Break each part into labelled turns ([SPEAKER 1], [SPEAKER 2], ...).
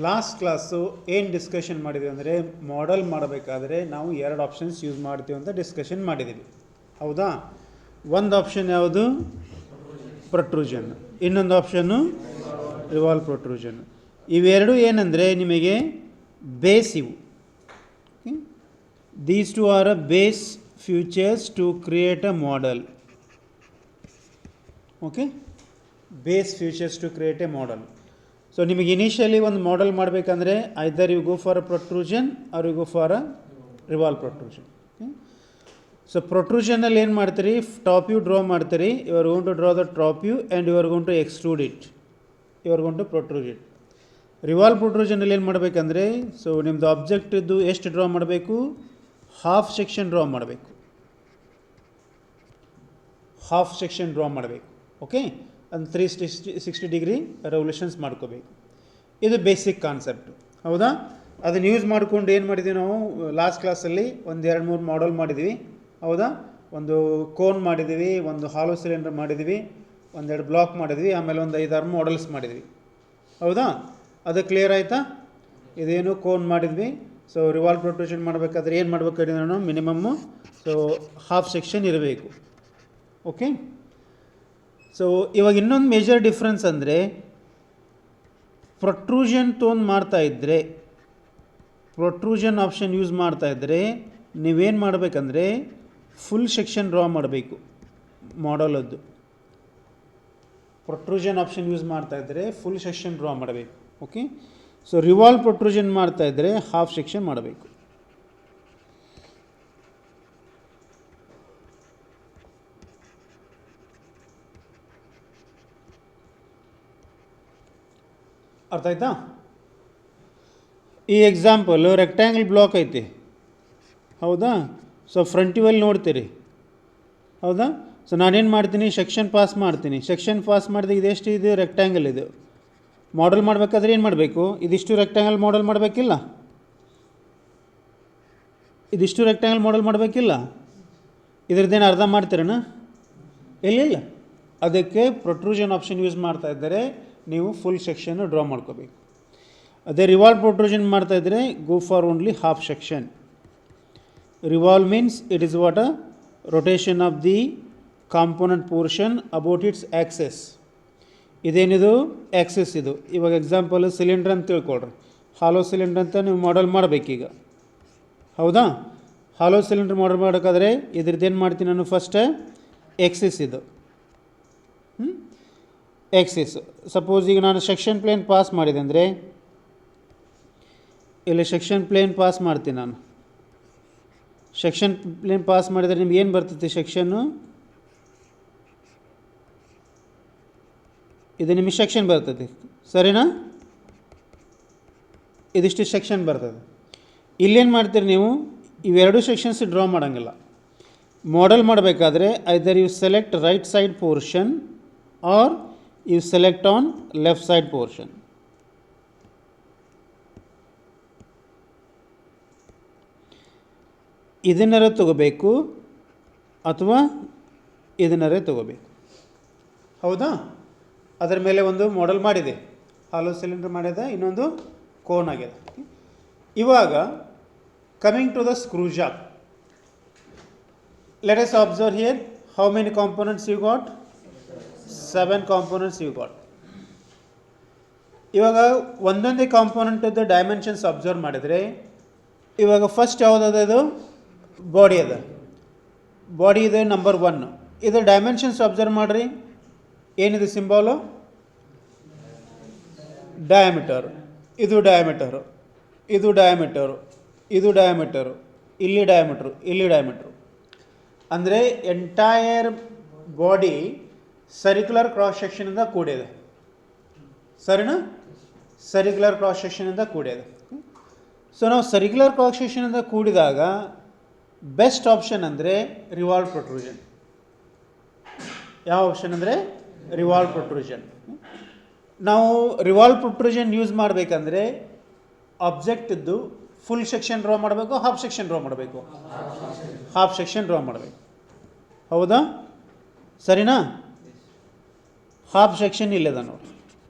[SPEAKER 1] Last class ಏನು discussion ಮಾಡಿದ್ವಿ ಅಂದರೆ ಮಾಡೆಲ್ ಮಾಡಬೇಕಾದ್ರೆ ನಾವು ಎರಡು ಆಪ್ಷನ್ಸ್ ಯೂಸ್ ಮಾಡ್ತೀವಿ ಅಂತ ಡಿಸ್ಕಷನ್ ಮಾಡಿದ್ದೀವಿ. ಹೌದಾ? ಒಂದು ಆಪ್ಷನ್ ಯಾವುದು? ಪ್ರೊಟ್ರೂಷನ್. ಇನ್ನೊಂದು ಆಪ್ಷನ್ನು ರಿವಾಲ್ವ್ ಪ್ರೊಟ್ರೂಷನ್. ಇವೆರಡು ಏನಂದರೆ ನಿಮಗೆ ಬೇಸ್ ಇವು. These two are a base features to create a model. Okay, base features to create a model. So ನಿಮಗೆ ಇನಿಷಿಯಲಿ ಒಂದು ಮಾಡೆಲ್ ಮಾಡಬೇಕಂದ್ರೆ either you go for a protrusion or you go for a revolve protrusion. So ಪ್ರೊಟ್ರೂಷನಲ್ಲಿ ಏನು ಮಾಡ್ತೀರಿ? Top view draw ಮಾಡ್ತೀರಿ. You are going to draw the top view and you are going to extrude it. You are going to protrude it. Revolve ಪ್ರೊಟ್ರೂಷನಲ್ಲಿ ಏನು ಮಾಡಬೇಕಂದ್ರೆ, so ನಿಮ್ಮದು ಆಬ್ಜೆಕ್ಟಿದ್ದು ಎಷ್ಟು draw ಮಾಡಬೇಕು? Half section draw ಮಾಡಬೇಕು. ಹಾಫ್ ಸೆಕ್ಷನ್ ಡ್ರಾ ಮಾಡಬೇಕು. Okay, ಒಂದು 360 degree revolutions ಮಾಡ್ಕೋಬೇಕು. ಇದು ಬೇಸಿಕ್ ಕಾನ್ಸೆಪ್ಟು. ಹೌದಾ? ಅದನ್ನು ಯೂಸ್ ಮಾಡ್ಕೊಂಡು ಏನು ಮಾಡಿದ್ವಿ ನಾವು ಲಾಸ್ಟ್ ಕ್ಲಾಸಲ್ಲಿ ಒಂದು 2-3 ಮಾಡೆಲ್ ಮಾಡಿದ್ವಿ. ಹೌದಾ? ಒಂದು ಕೋನ್ ಮಾಡಿದ್ವಿ, ಒಂದು ಹಾಲೋ ಸಿಲಿಂಡರ್ ಮಾಡಿದ್ವಿ, ಒಂದೆರಡು ಬ್ಲಾಕ್ ಮಾಡಿದ್ವಿ, ಆಮೇಲೆ ಒಂದು 5-6 ಮಾಡೆಲ್ಸ್ ಮಾಡಿದ್ವಿ. ಹೌದಾ? ಅದು ಕ್ಲಿಯರ್ ಆಯಿತಾ? ಇದೇನು ಕೋನ್ ಮಾಡಿದ್ವಿ. ಸೊ ರಿವಾಲ್ವ್ ಪ್ರೊಟ್ರೂಷನ್ ಮಾಡಬೇಕಾದ್ರೆ ಏನು ಮಾಡಬೇಕಾದ್ರೆ ನಾನು ಮಿನಿಮಮ್ಮು ಸೊ ಹಾಫ್ ಸೆಕ್ಷನ್ ಇರಬೇಕು. ಓಕೆ, ಸೊ ಇವಾಗ ಇನ್ನೊಂದು ಮೇಜರ್ ಡಿಫ್ರೆನ್ಸ್ ಅಂದರೆ ಪ್ರೊಟ್ರೂಷನ್ ತೊಗೊಂಡು ಮಾಡ್ತಾಯಿದ್ರೆ, ಪ್ರೊಟ್ರೂಷನ್ ಆಪ್ಷನ್ ಯೂಸ್ ಮಾಡ್ತಾಯಿದ್ರೆ ನೀವೇನು ಮಾಡಬೇಕಂದ್ರೆ ಫುಲ್ ಸೆಕ್ಷನ್ ಡ್ರಾ ಮಾಡಬೇಕು ಮಾಡಲದ್ದು. ಪ್ರೊಟ್ರೂಷನ್ ಆಪ್ಷನ್ ಯೂಸ್ ಮಾಡ್ತಾಯಿದ್ರೆ ಫುಲ್ ಸೆಕ್ಷನ್ ಡ್ರಾ ಮಾಡಬೇಕು. ಓಕೆ, ಸೊ ರಿವಾಲ್ವ್ ಪ್ರೊಟ್ರೂಷನ್ ಮಾಡ್ತಾಯಿದ್ರೆ ಹಾಫ್ ಸೆಕ್ಷನ್ ಮಾಡಬೇಕು. ಅರ್ಥ ಆಯ್ತಾ? ಈ ಎಕ್ಸಾಂಪಲ್ ರೆಕ್ಟ್ಯಾಂಗಲ್ ಬ್ಲಾಕ್ ಐತಿ. ಹೌದಾ? ಸೊ ಫ್ರಂಟ್ ವ್ಯೂವಲ್ಲಿ ನೋಡ್ತೀರಿ. ಹೌದಾ? ಸೊ ನಾನೇನು ಮಾಡ್ತೀನಿ? ಸೆಕ್ಷನ್ ಪಾಸ್ ಮಾಡ್ತೀನಿ. ಸೆಕ್ಷನ್ ಪಾಸ್ ಮಾಡಿದೆ ಇದೆಷ್ಟು ಇದು ರೆಕ್ಟ್ಯಾಂಗಲ್. ಇದು ಮಾಡೆಲ್ ಮಾಡಬೇಕಾದ್ರೆ ಏನು ಮಾಡಬೇಕು? ಇದಿಷ್ಟು ರೆಕ್ಟ್ಯಾಂಗಲ್ ಮಾಡೆಲ್ ಮಾಡಬೇಕಿಲ್ಲ? ಇದಿಷ್ಟು ರೆಕ್ಟ್ಯಾಂಗಲ್ ಮಾಡೆಲ್ ಮಾಡಬೇಕಿಲ್ಲ? ಇದ್ರದ್ದೇನು ಅರ್ಧ ಮಾಡ್ತೀರಣ್ಣ? ಇಲ್ಲ. ಅದಕ್ಕೆ ಪ್ರೊಟ್ರೂಷನ್ ಆಪ್ಷನ್ ಯೂಸ್ ಮಾಡ್ತಾ ಇದ್ದರೆ ನೀವು ಫುಲ್ ಸೆಕ್ಷನ್ನು ಡ್ರಾ ಮಾಡ್ಕೋಬೇಕು. ಅದೇ ರಿವಾಲ್ವ್ ಪ್ರೊಟ್ರೂಷನ್ ಮಾಡ್ತಾಯಿದ್ರೆ go for only half section. Revolve means it is what a rotation of the component portion about it's access. ಇದೇನಿದು? ಆ್ಯಕ್ಸೆಸ್ ಇದು. ಇವಾಗ ಎಕ್ಸಾಂಪಲ್ ಸಿಲಿಂಡ್ರ್ ಅಂತ ತಿಳ್ಕೊಳ್ರಿ. ಹಾಲೋ ಸಿಲಿಂಡ್ರ್ ಅಂತ ನೀವು ಮಾಡೆಲ್ ಮಾಡಬೇಕೀಗ. ಹೌದಾ? ಹಾಲೋ ಸಿಲಿಂಡ್ರ್ ಮಾಡೆಲ್ ಮಾಡೋಕ್ಕಾದ್ರೆ ಇದ್ರದ್ದೇನು ಮಾಡ್ತೀನಿ ನಾನು? ಫಸ್ಟ್ ಆ್ಯಕ್ಸೆಸ್ ಇದು ಆ್ಯಕ್ಸೆಸ್. ಸಪೋಸ್ ಈಗ ನಾನು ಸೆಕ್ಷನ್ ಪ್ಲೇನ್ ಪಾಸ್ ಮಾಡಿದೆ ಅಂದರೆ ಇಲ್ಲಿ ಸೆಕ್ಷನ್ ಪ್ಲೇನ್ ಪಾಸ್ ಮಾಡ್ತೀನಿ ನಾನು. ಸೆಕ್ಷನ್ ಪ್ಲೇನ್ ಪಾಸ್ ಮಾಡಿದರೆ ನಿಮ್ಗೆ ಏನು ಬರ್ತೈತಿ? ಸೆಕ್ಷನ್ನು ಇದು ನಿಮಗೆ ಸೆಕ್ಷನ್ ಬರ್ತದೆ. ಸರಿನಾ? ಇದಿಷ್ಟು ಸೆಕ್ಷನ್ ಬರ್ತದೆ. ಇಲ್ಲೇನು ಮಾಡ್ತೀರಿ ನೀವು? ಇವೆರಡು ಸೆಕ್ಷನ್ಸ್ ಡ್ರಾ ಮಾಡೋಂಗಿಲ್ಲ. ಮಾಡೆಲ್ ಮಾಡಬೇಕಾದ್ರೆ either you select right side portion or you select on left side portion. ಇದನ್ನರೇ ತಗೋಬೇಕು ಅಥವಾ ಇದನ್ನರೇ ತಗೋಬೇಕು. ಹೌದಾ? ಅದರ ಮೇಲೆ ಒಂದು ಮಾಡೆಲ್ ಮಾಡಿದೆ, ಹಾಲೋ ಸಿಲಿಂಡರ್ ಮಾಡಿದೆ, ಇನ್ನೊಂದು ಕೋನ್ ಆಗಿದೆ. ಇವಾಗ coming to the screw job, let us observe here how many components you got? 7 components you got. ಇವಾಗ ಒಂದೊಂದೇ ಕಾಂಪೋನೆಂಟದ್ದು ಡೈಮೆನ್ಷನ್ಸ್ ಅಬ್ಸರ್ವ್ ಮಾಡಿದರೆ ಇವಾಗ ಫಸ್ಟ್ ಯಾವುದದ? ಇದು ಬಾಡಿ ಅದ. ಬಾಡಿ ಇದೆ ನಂಬರ್ 1. ಇದು ಡೈಮೆನ್ಷನ್ಸ್ ಅಬ್ಸರ್ವ್ ಮಾಡಿರಿ. ಏನಿದೆ ಸಿಂಬಾಲು? ಡಯಾಮೀಟರ್. ಇದು ಡಯಾಮೀಟರು, ಇದು ಡಯಾಮೀಟರು, ಇದು ಡಯಾಮೀಟರು, ಇಲ್ಲಿ ಡಯಾಮೀಟ್ರು, ಇಲ್ಲಿ ಡಯಾಮೀಟ್ರು. ಅಂದರೆ ಎಂಟೈರ್ ಬಾಡಿ ಸರ್ಕ್ಯುಲರ್ ಕ್ರಾಸ್ ಸೆಕ್ಷನಿಂದ ಕೂಡಿದೆ. ಸರಿನಾ? ಸರ್ಕ್ಯುಲರ್ ಕ್ರಾಸ್ ಸೆಕ್ಷನಿಂದ ಕೂಡಿದೆ. ಸೊ ನಾವು ಸರ್ಕ್ಯುಲರ್ ಕ್ರಾಸ್ ಸೆಕ್ಷನಿಂದ ಕೂಡಿದಾಗ ಬೆಸ್ಟ್ ಆಪ್ಷನ್ ಅಂದರೆ ರಿವಾಲ್ವ್ ಪ್ರೊಟ್ರೂಷನ್. ಯಾವ ಆಪ್ಷನ್ ಅಂದರೆ ರಿವಾಲ್ವ್ ಪ್ರೊಟ್ರೂಷನ್. ನಾವು ರಿವಾಲ್ವ್ ಪ್ರೊಟ್ರೂಷನ್ ಯೂಸ್ ಮಾಡಬೇಕಂದ್ರೆ ಆಬ್ಜೆಕ್ಟಿದ್ದು ಫುಲ್ ಸೆಕ್ಷನ್ ಡ್ರಾ ಮಾಡಬೇಕು, ಹಾಫ್ ಸೆಕ್ಷನ್ ಡ್ರಾ ಮಾಡಬೇಕು? ಹಾಫ್ ಸೆಕ್ಷನ್ ಡ್ರಾ ಮಾಡಬೇಕು. ಹೌದಾ? ಸರಿನಾ? ಹಾಫ್ ಸೆಕ್ಷನ್ ಇಲ್ಲದ ನೋಡಿ.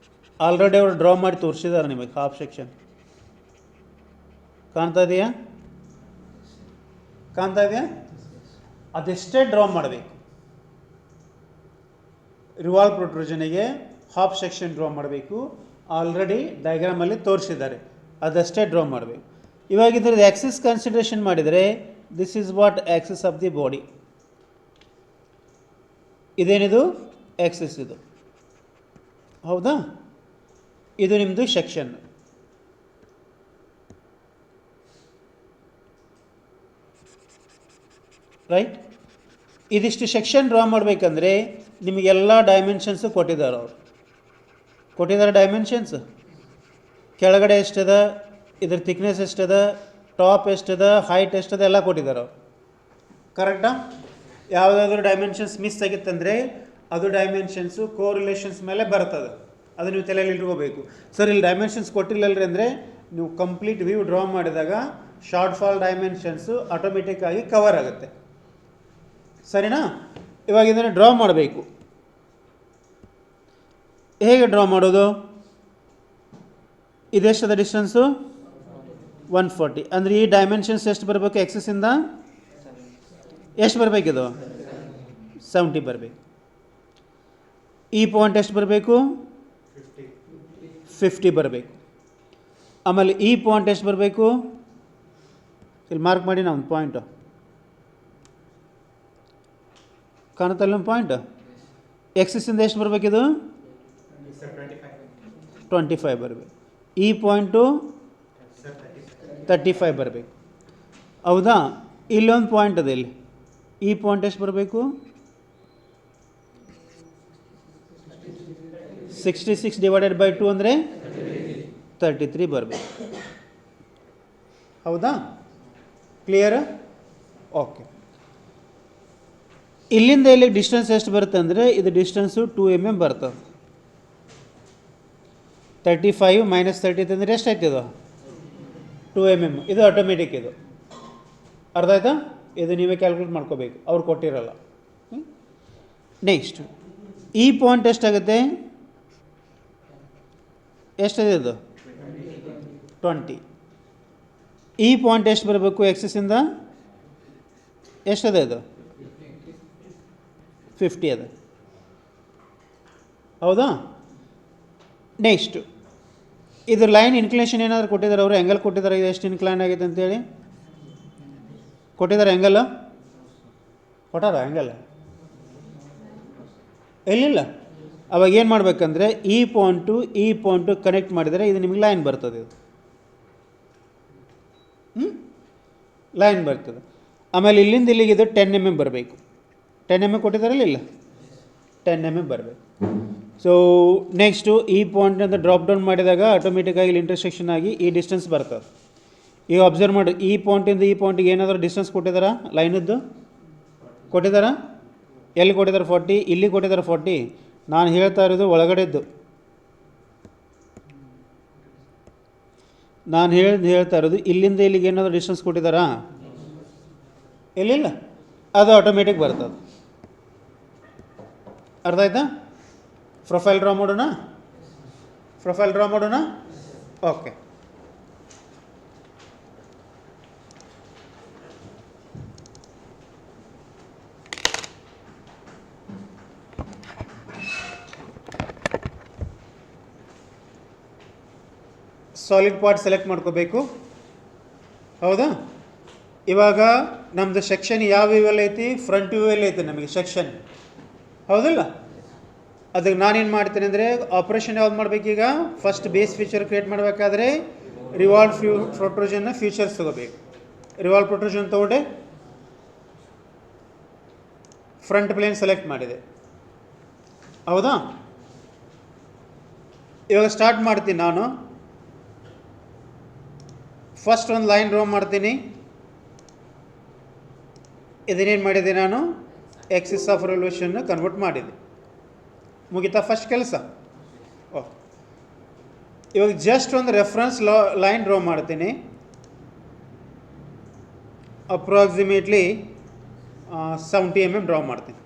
[SPEAKER 1] ಆಲ್ರೆಡಿ ಅವರು ಡ್ರಾ ಮಾಡಿ ತೋರಿಸಿದ್ದಾರೆ ನಿಮಗೆ ಹಾಫ್ ಸೆಕ್ಷನ್. ಕಾಣ್ತಾ ಇದೆಯಾ? ಕಾಣ್ತಾ ಇದೆಯಾ? ಅದೆಷ್ಟೇ ಡ್ರಾ ಮಾಡಬೇಕು. ರಿವಾಲ್ವ್ ಪ್ರೊಟ್ರೂಷನ್ಗೆ ಹಾಫ್ ಸೆಕ್ಷನ್ ಡ್ರಾ ಮಾಡಬೇಕು. ಆಲ್ರೆಡಿ ಡಯಾಗ್ರಾಮಲ್ಲಿ ತೋರಿಸಿದ್ದಾರೆ, ಅದಷ್ಟೇ ಡ್ರಾ ಮಾಡಬೇಕು. ಇವಾಗ ಇದ್ರದ್ದು ಆ್ಯಕ್ಸಿಸ್ ಕನ್ಸಿಡರೇಷನ್ ಮಾಡಿದರೆ this is what Axis of the body. ಇದೇನಿದು ಆ್ಯಕ್ಸಿಸ್, ಇದು ಹೌದಾ? ಇದು ನಿಮ್ಮದು ಸೆಕ್ಷನ್. ರೈಟ್. ಇದಿಷ್ಟು ಸೆಕ್ಷನ್ ಡ್ರಾ ಮಾಡಬೇಕಂದ್ರೆ ನಿಮಗೆಲ್ಲ ಡೈಮೆನ್ಷನ್ಸು ಕೊಟ್ಟಿದ್ದಾರೆ. ಅವರು ಕೊಟ್ಟಿದ್ದಾರೆ ಡೈಮೆನ್ಷನ್ಸ್. ಕೆಳಗಡೆ ಎಷ್ಟದ, ಇದ್ರ ಥಿಕ್ನೆಸ್ ಎಷ್ಟದ, ಟಾಪ್ ಎಷ್ಟದ, ಹೈಟ್ ಎಷ್ಟದ ಎಲ್ಲ ಕೊಟ್ಟಿದ್ದಾರೆ ಅವರು. ಕರೆಕ್ಟಾ? ಯಾವುದಾದ್ರೂ ಡೈಮೆನ್ಷನ್ಸ್ ಮಿಸ್ ಆಗಿತ್ತಂದರೆ ಅದು ಡೈಮೆನ್ಷನ್ಸು ಕೋರಿಲೇಷನ್ಸ್ ಮೇಲೆ ಬರ್ತದೆ. ಅದು ನೀವು ತಲೆಯಲ್ಲಿ ಇಟ್ಕೋಬೇಕು. ಸರ್ ಇಲ್ಲಿ ಡೈಮೆನ್ಷನ್ಸ್ ಕೊಟ್ಟಿಲ್ಲಲ್ರಿ ಅಂದರೆ ನೀವು ಕಂಪ್ಲೀಟ್ ವ್ಯೂ ಡ್ರಾ ಮಾಡಿದಾಗ ಶಾರ್ಟ್ ಫಾಲ್ ಡೈಮೆನ್ಷನ್ಸು ಆಟೋಮೆಟಿಕ್ಕಾಗಿ ಕವರ್ ಆಗುತ್ತೆ. ಸರಿನಾ? ಇವಾಗ ಇದನ್ನು ಡ್ರಾ ಮಾಡಬೇಕು. ಹೇಗೆ ಡ್ರಾ ಮಾಡೋದು? ಇದೆಷ್ಟದ ಡಿಸ್ಟೆನ್ಸು? 140. ಅಂದರೆ ಈ ಡೈಮೆನ್ಷನ್ಸ್ ಎಷ್ಟು ಬರಬೇಕು? ಎಕ್ಸಸ್ಸಿಂದ ಎಷ್ಟು ಬರಬೇಕಿದು? 70 ಬರಬೇಕು. ಈ ಪಾಯಿಂಟ್ ಎಷ್ಟು ಬರಬೇಕು? 50 ಬರಬೇಕು. ಆಮೇಲೆ ಈ ಪಾಯಿಂಟ್ ಎಷ್ಟು ಬರಬೇಕು? ಇಲ್ಲಿ ಮಾರ್ಕ್ ಮಾಡಿ ನಾವು ಒಂದು ಪಾಯಿಂಟು ಕಾಣುತ್ತಲ್ಲ, ನಮ್ಮ ಪಾಯಿಂಟ್ ಎಕ್ಸಸ್ಸಿಂದ ಎಷ್ಟು ಬರಬೇಕಿದು? 25 ಬರಬೇಕು. ಈ ಪಾಯಿಂಟು 35 ಬರಬೇಕು. ಹೌದಾ? ಇಲ್ಲೊಂದು ಪಾಯಿಂಟ್ ಅದ, ಇಲ್ಲಿ ಈ ಪಾಯಿಂಟ್ ಎಷ್ಟು ಬರಬೇಕು? 66 ಡಿವೈಡೆಡ್ ಬೈ 2 ಅಂದರೆ 33 ಬರಬೇಕು. ಹೌದಾ? ಕ್ಲಿಯರ್? ಓಕೆ. ಇಲ್ಲಿಂದ ಇಲ್ಲಿಗೆ ಡಿಸ್ಟೆನ್ಸ್ ಎಷ್ಟು ಬರುತ್ತೆ ಅಂದರೆ ಇದು ಡಿಸ್ಟೆನ್ಸು 2 mm ಬರ್ತದೆ. 35 ಮೈನಸ್ 30 ಅಂದರೆ ಎಷ್ಟು ಆಯ್ತಿದು? 2 mm. ಇದು ಆಟೋಮೆಟಿಕ್. ಇದು ಅರ್ಥ ಆಯ್ತಾ? ಇದು ನೀವೇ ಕ್ಯಾಲ್ಕುಲೇಟ್ ಮಾಡ್ಕೋಬೇಕು, ಅವ್ರು ಕೊಟ್ಟಿರಲ್ಲ. ನೆಕ್ಸ್ಟ್ ಈ ಪಾಯಿಂಟ್ ಎಷ್ಟಾಗುತ್ತೆ? ಎಷ್ಟಿದೆ ಇದು? 20. ಈ ಪಾಯಿಂಟ್ ಎಷ್ಟು ಬರಬೇಕು? ಎಕ್ಸಸ್ಸಿಂದ ಎಷ್ಟದೆ ಇದು? 50 ಅದ. ಹೌದಾ? ನೆಕ್ಸ್ಟು ಇದು ಲೈನ್ ಇನ್ಕ್ಲಿನೇಷನ್ ಏನಾದರೂ ಕೊಟ್ಟಿದ್ದಾರೆ ಅವರು? ಆ್ಯಂಗಲ್ ಕೊಟ್ಟಿದ್ದಾರೆ, ಇದು ಎಷ್ಟು ಇನ್ಕ್ಲೈನ್ ಆಗೈತೆ ಅಂತೇಳಿ ಕೊಟ್ಟಿದ್ದಾರೆ. ಆ್ಯಂಗಲ್ ಕೊಟ್ಟಾರ? ಆ್ಯಂಗಲ್ ಎಲ್ಲಿಲ್ಲ. ಅವಾಗ ಏನು ಮಾಡಬೇಕಂದ್ರೆ ಈ ಪಾಯಿಂಟು ಕನೆಕ್ಟ್ ಮಾಡಿದರೆ ಇದು ನಿಮಗೆ ಲೈನ್ ಬರ್ತದೆ. ಇದು ಲೈನ್ ಬರ್ತದೆ. ಆಮೇಲೆ ಇಲ್ಲಿಂದ ಇಲ್ಲಿಗೆ ಇದು 10 mm ಬರಬೇಕು. 10 mm ಕೊಟ್ಟಿದ್ದಾರಲ್ಲ, ಇಲ್ಲ 10 mm ಬರಬೇಕು. ಸೊ ನೆಕ್ಸ್ಟು ಈ ಪಾಯಿಂಟಿಂದ ಡ್ರಾಪ್ ಡೌನ್ ಮಾಡಿದಾಗ ಆಟೋಮೆಟಿಕ್ಕಾಗಿ ಇಲ್ಲಿ ಇಂಟರ್ಸೆಕ್ಷನ್ ಆಗಿ ಈ ಡಿಸ್ಟೆನ್ಸ್ ಬರ್ತದೆ. ಈಗ ಅಬ್ಸರ್ವ್ ಮಾಡಿ, ಈ ಪಾಯಿಂಟಿಂದ ಈ ಪಾಯಿಂಟಿಗೆ ಏನಾದರೂ ಡಿಸ್ಟೆನ್ಸ್ ಕೊಟ್ಟಿದ್ದಾರಾ? ಲೈನದ್ದು ಕೊಟ್ಟಿದ್ದಾರಾ? ಎಲ್ಲಿ ಕೊಟ್ಟಿದ್ದಾರೆ? 40. ಇಲ್ಲಿ ಕೊಟ್ಟಿದ್ದಾರೆ 40. ನಾನು ಹೇಳ್ತಾ ಇರೋದು ಒಳಗಡೆದ್ದು. ನಾನು ಹೇಳ್ತಾ ಇರೋದು ಇಲ್ಲಿಂದ ಇಲ್ಲಿಗೆ ಏನಾದರೂ ಡಿಸ್ಟೆನ್ಸ್ ಕೊಟ್ಟಿದ್ದಾರಾ? ಇಲ್ಲಿಲ್ಲ. ಅದು ಆಟೋಮೆಟಿಕ್ ಬರ್ತದೆ. ಅರ್ಥ ಆಯ್ತಾ? ಪ್ರೊಫೈಲ್ ಡ್ರಾ ಮಾಡೋಣ. ಓಕೆ. ಸಾಲಿಡ್ ಪಾರ್ಟ್ ಸೆಲೆಕ್ಟ್ ಮಾಡ್ಕೋಬೇಕು. ಹೌದಾ? ಇವಾಗ ನಮ್ಮದು ಸೆಕ್ಷನ್ ಯಾವ ವ್ಯೂವಲ್ಲಿ ಐತಿ? ಫ್ರಂಟ್ ವ್ಯೂವಲ್ಲಿ ಐತಿ ನಮಗೆ ಸೆಕ್ಷನ್. ಹೌದಲ್ಲ? ಅದಕ್ಕೆ ನಾನೇನು ಮಾಡ್ತೀನಿ ಅಂದರೆ ಆಪ್ರೇಷನ್ ಯಾವ್ದು ಮಾಡಬೇಕೀಗ? ಫಸ್ಟ್ ಬೇಸ್ ಫೀಚರ್ ಕ್ರಿಯೇಟ್ ಮಾಡಬೇಕಾದ್ರೆ ರಿವಾಲ್ವ್ ಪ್ರೊಟ್ರೂಷನ್ನ ಫೀಚರ್ಸ್ ತೊಗೋಬೇಕು. ರಿವಾಲ್ವ್ ಪ್ರೊಟ್ರೂಷನ್ ತೊಗೊಂಡೆ, ಫ್ರಂಟ್ ಪ್ಲೇನ್ ಸೆಲೆಕ್ಟ್ ಮಾಡಿದೆ. ಹೌದಾ? ಇವಾಗ ಸ್ಟಾರ್ಟ್ ಮಾಡ್ತೀನಿ ನಾನು. ಫಸ್ಟ್ ಒಂದು ಲೈನ್ ಡ್ರಾ ಮಾಡ್ತೀನಿ. ಇದನ್ನೇನು ಮಾಡಿದೆ ನಾನು? ಎಕ್ಸಿಸ್ ಆಫ್ ರೆವಲ್ಯೂಷನ್ನ ಕನ್ವರ್ಟ್ ಮಾಡಿದೆ. ಮುಗಿತಾ ಫಸ್ಟ್ ಕೆಲಸ? ಓಹ್. ಇವಾಗ ಜಸ್ಟ್ ಒಂದು ರೆಫರೆನ್ಸ್ ಲೈನ್ ಡ್ರಾ ಮಾಡ್ತೀನಿ. ಅಪ್ರಾಕ್ಸಿಮೇಟ್ಲಿ 70 mm ಡ್ರಾ ಮಾಡ್ತೀನಿ.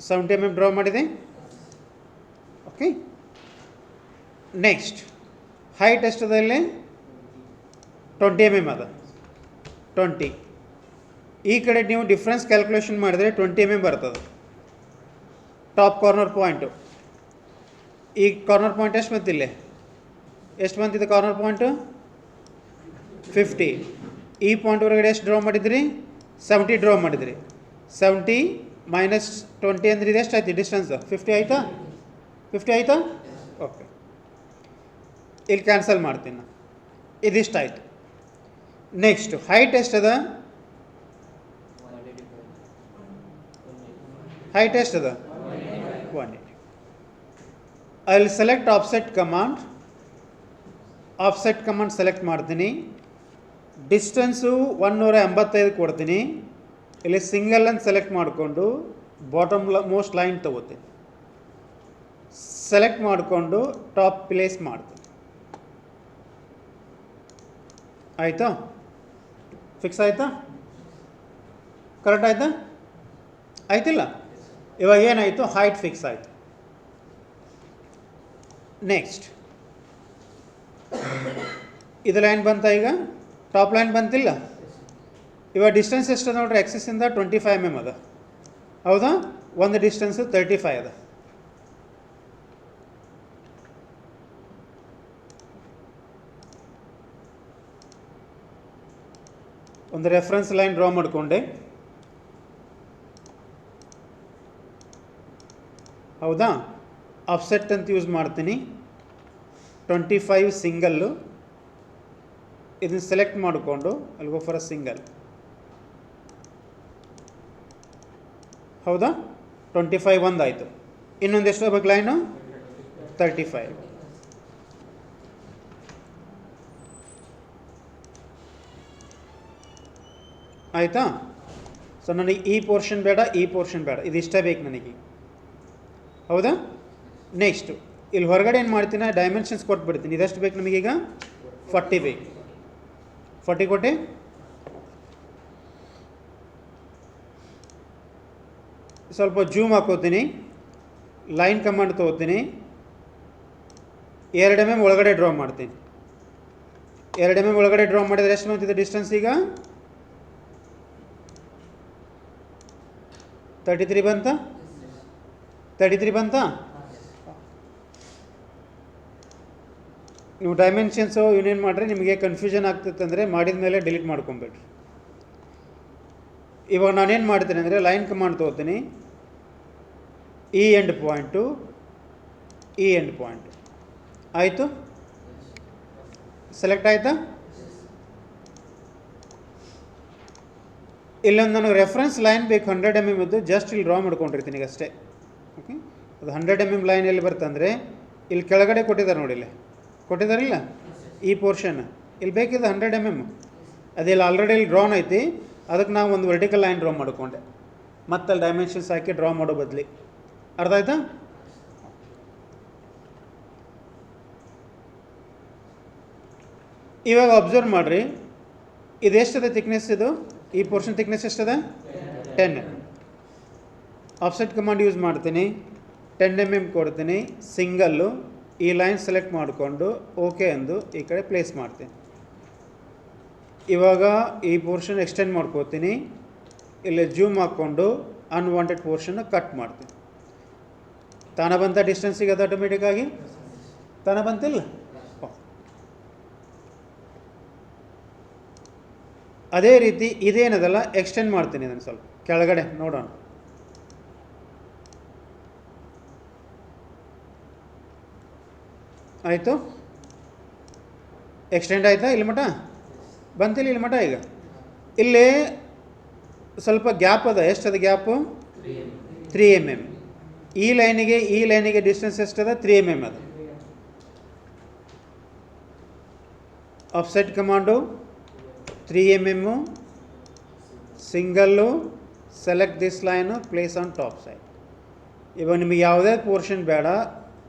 [SPEAKER 1] 70 mm ಡ್ರಾ ಮಾಡಿದೆ. ಓಕೆ, ನೆಕ್ಸ್ಟ್ ಹೈಟ್ ಎಷ್ಟದ ಇಲ್ಲಿ 20 mm ಅದ. 20 ಈ ಕಡೆ ನೀವು ಡಿಫ್ರೆನ್ಸ್ ಕ್ಯಾಲ್ಕುಲೇಷನ್ ಮಾಡಿದರೆ 20 mm ಬರ್ತದೆ. ಟಾಪ್ ಕಾರ್ನರ್ ಪಾಯಿಂಟು, ಈ ಕಾರ್ನರ್ ಪಾಯಿಂಟ್ ಎಷ್ಟು ಬಂತಿಲ್ಲ, ಎಷ್ಟು ಬಂತಿದೆ ಕಾರ್ನರ್ ಪಾಯಿಂಟು 50. ಈ ಪಾಯಿಂಟ್ ಹೊರಗಡೆ ಎಷ್ಟು ಡ್ರಾ ಮಾಡಿದ್ರಿ 70 ಡ್ರಾ ಮಾಡಿದ್ರಿ. 70 ಮೈನಸ್ 20 ಅಂದರೆ ಇದು ಎಷ್ಟು ಆಯ್ತು ಡಿಸ್ಟೆನ್ಸ್ 50 ಆಯಿತಾ, 50 ಆಯಿತಾ. ಓಕೆ, ಇಲ್ಲಿ ಕ್ಯಾನ್ಸಲ್ ಮಾಡ್ತೀನಿ ನಾನು, ಇದಿಷ್ಟು ಆಯಿತು. ನೆಕ್ಸ್ಟ್ ಹೈಟ್ ಎಷ್ಟದ, ಹೈಟ್ ಎಷ್ಟದ 180. I will select offset command. Offset command select ಮಾಡ್ತೀನಿ. ಡಿಸ್ಟೆನ್ಸು 185 ಕೊಡ್ತೀನಿ. ಇಲ್ಲಿ ಸಿಂಗಲ್ ಅಂತ ಸೆಲೆಕ್ಟ್ ಮಾಡಿಕೊಂಡು ಬಾಟಮ್ ಮೋಸ್ಟ್ ಲೈನ್ ತೊಗೋತೀನಿ. ಸೆಲೆಕ್ಟ್ ಮಾಡಿಕೊಂಡು ಟಾಪ್ ಪ್ಲೇಸ್ ಮಾಡ್ತೀನಿ. ಆಯಿತಾ, ಫಿಕ್ಸ್ ಆಯಿತಾ, ಕರೆಕ್ಟ್ ಆಯಿತಾ, ಆಯ್ತಿಲ್ಲ. ಇವಾಗ ಏನಾಯಿತು, ಹೈಟ್ ಫಿಕ್ಸ್ ಆಯಿತು. ನೆಕ್ಸ್ಟ್ ಇದು ಲೈನ್ ಬಂತ, ಈಗ ಟಾಪ್ ಲೈನ್ ಬಂತಿಲ್ಲ. ಇವಾಗ ಡಿಸ್ಟೆನ್ಸ್ ಎಷ್ಟು ನೋಡ್ರಿ, ಎಕ್ಸಿಸಿಂದ 25 mm ಅದ, ಹೌದಾ. ಒಂದು ಡಿಸ್ಟೆನ್ಸು 35 ಅದ. ಒಂದು ರೆಫರೆನ್ಸ್ ಲೈನ್ ಡ್ರಾ ಮಾಡಿಕೊಂಡೆ, ಹೌದಾ. ಆಫ್ಸೆಟ್ ಅಂತ ಯೂಸ್ ಮಾಡ್ತೀನಿ. 25 ಸಿಂಗಲ್ಲು, ಇದನ್ನು ಸೆಲೆಕ್ಟ್ ಮಾಡಿಕೊಂಡು ಅಲ್ಲಿ ಗೋ ಫಾರ್ ಅ ಸಿಂಗಲ್, ಹೌದಾ. 25 ಒಂದಾಯಿತು. ಇನ್ನೊಂದು ಎಷ್ಟು ಬೇಕು ಲೈನು 35. ಆಯಿತಾ. ಸೊ ನನಗೆ ಈ ಪೋರ್ಷನ್ ಬೇಡ, ಈ ಪೋರ್ಷನ್ ಬೇಡ, ಇದಿಷ್ಟೇ ಬೇಕು ನನಗೆ, ಹೌದಾ. ನೆಕ್ಸ್ಟು ಇಲ್ಲಿ ಹೊರಗಡೆ ಏನು ಮಾಡ್ತೀನಿ, ಡೈಮೆನ್ಷನ್ಸ್ ಕೊಟ್ಬಿಡ್ತೀನಿ. ಇದೆಷ್ಟು ಬೇಕು ನಮಗೀಗ 40 ಬೇಕು. 40 ಕೊಟ್ಟೆ. ಸ್ವಲ್ಪ ಜೂಮ್ ಹಾಕೋತೀನಿ, ಲೈನ್ ಕಮಾಂಡ್ ತೊಗೋತೀನಿ, 2 mm ಒಳಗಡೆ ಡ್ರಾ ಮಾಡ್ತೀನಿ. 2 mm ಒಳಗಡೆ ಡ್ರಾ ಮಾಡಿದರೆ ಎಷ್ಟು ಬಂತಿದೆ ಡಿಸ್ಟೆನ್ಸ್, ಈಗ 33 ಬಂತ, 33 ಬಂತ. ನೀವು ಡೈಮೆನ್ಷನ್ಸು ಇವನೇನು ಮಾಡಿರಿ, ನಿಮಗೆ ಕನ್ಫ್ಯೂಷನ್ ಆಗ್ತಿತ್ತಂದರೆ ಮಾಡಿದ ಮೇಲೆ ಡಿಲೀಟ್ ಮಾಡ್ಕೊಬೇಡ್ರಿ. ಇವಾಗ ನಾನೇನು ಮಾಡ್ತೀನಿ ಅಂದರೆ ಲೈನ್ ಕಮಾಂಡ್ ತೊಗೋತೀನಿ, ಈ ಎಂಡ್ ಪಾಯಿಂಟು, ಈ ಎಂಡ್ ಪಾಯಿಂಟು, ಆಯಿತು. ಸೆಲೆಕ್ಟ್ ಆಯಿತಾ. ಇಲ್ಲೊಂದು ನನಗೆ ರೆಫರೆನ್ಸ್ ಲೈನ್ ಬೇಕು 100 mm ಇದ್ದು, ಜಸ್ಟ್ ಇಲ್ಲಿ ಡ್ರಾ ಮಾಡ್ಕೊಂಡಿರ್ತೀನಿ ಈಗ ಅಷ್ಟೇ. ಓಕೆ, ಅದು 100 mm ಲೈನ್ ಎಲ್ಲಿ ಬರ್ತಂದರೆ ಇಲ್ಲಿ ಕೆಳಗಡೆ ಕೊಟ್ಟಿದ್ದಾರೆ ನೋಡಿ, ಇಲ್ಲಿ ಕೊಟ್ಟಿದ್ದಾರಿಲ್ಲ ಈ ಪೋರ್ಷನ್, ಇಲ್ಲಿ ಬೇಕಿದೆ 100 mm. ಅದೆಲ್ಲ ಆಲ್ರೆಡಿ ಇಲ್ಲಿ ಡ್ರಾನ್ ಐತಿ, ಅದಕ್ಕೆ ನಾವು ಒಂದು ವರ್ಟಿಕಲ್ ಲೈನ್ ಡ್ರಾ ಮಾಡಿಕೊಂಡೆ, ಮತ್ತೆ ಅಲ್ಲಿ ಡೈಮೆನ್ಷನ್ಸ್ ಹಾಕಿ ಡ್ರಾ ಮಾಡೋ ಬದಲಿ. ಅರ್ಥ ಆಯ್ತಾ. ಇವಾಗ ಅಬ್ಸರ್ವ್ ಮಾಡಿರಿ, ಇದು ಎಷ್ಟದ ಥಿಕ್ನೆಸ್, ಇದು ಈ ಪೋರ್ಷನ್ ಥಿಕ್ನೆಸ್ ಎಷ್ಟದ 10 mm. ಆಫ್ಸೆಟ್ ಕಮಾಂಡ್ ಯೂಸ್ ಮಾಡ್ತೀನಿ, 10 mm ಕೊಡ್ತೀನಿ, ಸಿಂಗಲ್ಲು, ಈ ಲೈನ್ ಸೆಲೆಕ್ಟ್ ಮಾಡಿಕೊಂಡು ಓಕೆ ಅಂದು ಈ ಕಡೆ ಪ್ಲೇಸ್ ಮಾಡ್ತೀನಿ. ಇವಾಗ ಈ ಪೋರ್ಷನ್ ಎಕ್ಸ್ಟೆಂಡ್ ಮಾಡ್ಕೋತೀನಿ, ಇಲ್ಲಿ ಜೂಮ್ ಹಾಕ್ಕೊಂಡು ಅನ್ವಾಂಟೆಡ್ ಪೋರ್ಷನ್ ಕಟ್ ಮಾಡ್ತೀನಿ. ತಾನ ಬಂತ ಡಿಸ್ಟೆನ್ಸಿಗೆ, ಅದು ಆಟೋಮೆಟಿಕ್ಕಾಗಿ ತಾನ ಬಂತಿಲ್ಲ. ಅದೇ ರೀತಿ ಇದೇನದಲ್ಲ ಎಕ್ಸ್ಟೆಂಡ್ ಮಾಡ್ತೀನಿ, ಇದನ್ನು ಸ್ವಲ್ಪ ಕೆಳಗಡೆ ನೋಡೋಣ. ಆಯಿತು, ಎಕ್ಸ್ಟೆಂಡ್ ಆಯಿತಾ, ಇಲ್ಲಿ ಮಟ ಬಂತಿಲ್ಲ, ಇಲ್ಲಿ ಮಟ. ಈಗ ಇಲ್ಲಿ ಸ್ವಲ್ಪ ಗ್ಯಾಪ್ ಅದ, ಎಷ್ಟದ ಗ್ಯಾಪು 3 mm. ಈ ಲೈನಿಗೆ ಡಿಸ್ಟೆನ್ಸ್ ಎಷ್ಟದ 3 mm ಅದ. Offset command 3 mm, single, select this line, place on top side. ಇವಾಗ ನಿಮಗೆ ಯಾವುದೇ ಪೋರ್ಷನ್ ಬೇಡ,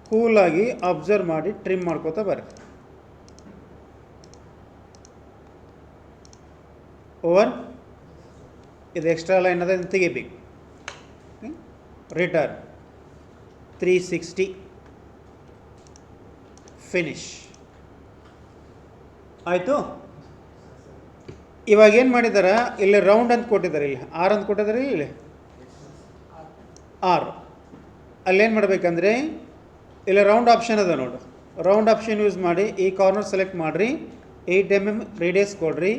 [SPEAKER 1] ಕೂಲಾಗಿ ಅಬ್ಸರ್ವ್ ಮಾಡಿ ಟ್ರಿಮ್ ಮಾಡ್ಕೋತಾ ಬರ್ರಿ. ಓವರ್, ಇದು ಎಕ್ಸ್ಟ್ರಾ ಲೈನ್ ಅದ, ತೆಗಿಬೇಕು. Return 360 finish. ಆಯಿತು. ಇವಾಗ ಏನು ಮಾಡಿದಾರೆ, ಇಲ್ಲಿ ರೌಂಡ್ ಅಂತ ಕೊಟ್ಟಿದ್ದಾರೆ, ಇಲ್ಲಿ ಆರ್ ಅಂತ ಕೊಟ್ಟಿದ್ದಾರೆ, ಇಲ್ಲಿ ಆರ್. ಅಲ್ಲೇನು ಮಾಡಬೇಕಂದ್ರೆ ಇಲ್ಲಿ ರೌಂಡ್ ಆಪ್ಷನ್ ಅದ ನೋಡು, ರೌಂಡ್ ಆಪ್ಷನ್ ಯೂಸ್ ಮಾಡಿ ಈ ಕಾರ್ನರ್ ಸೆಲೆಕ್ಟ್ ಮಾಡಿರಿ, 8 mm ರೇಡಿಯಸ್ ಕೊಡ್ರಿ,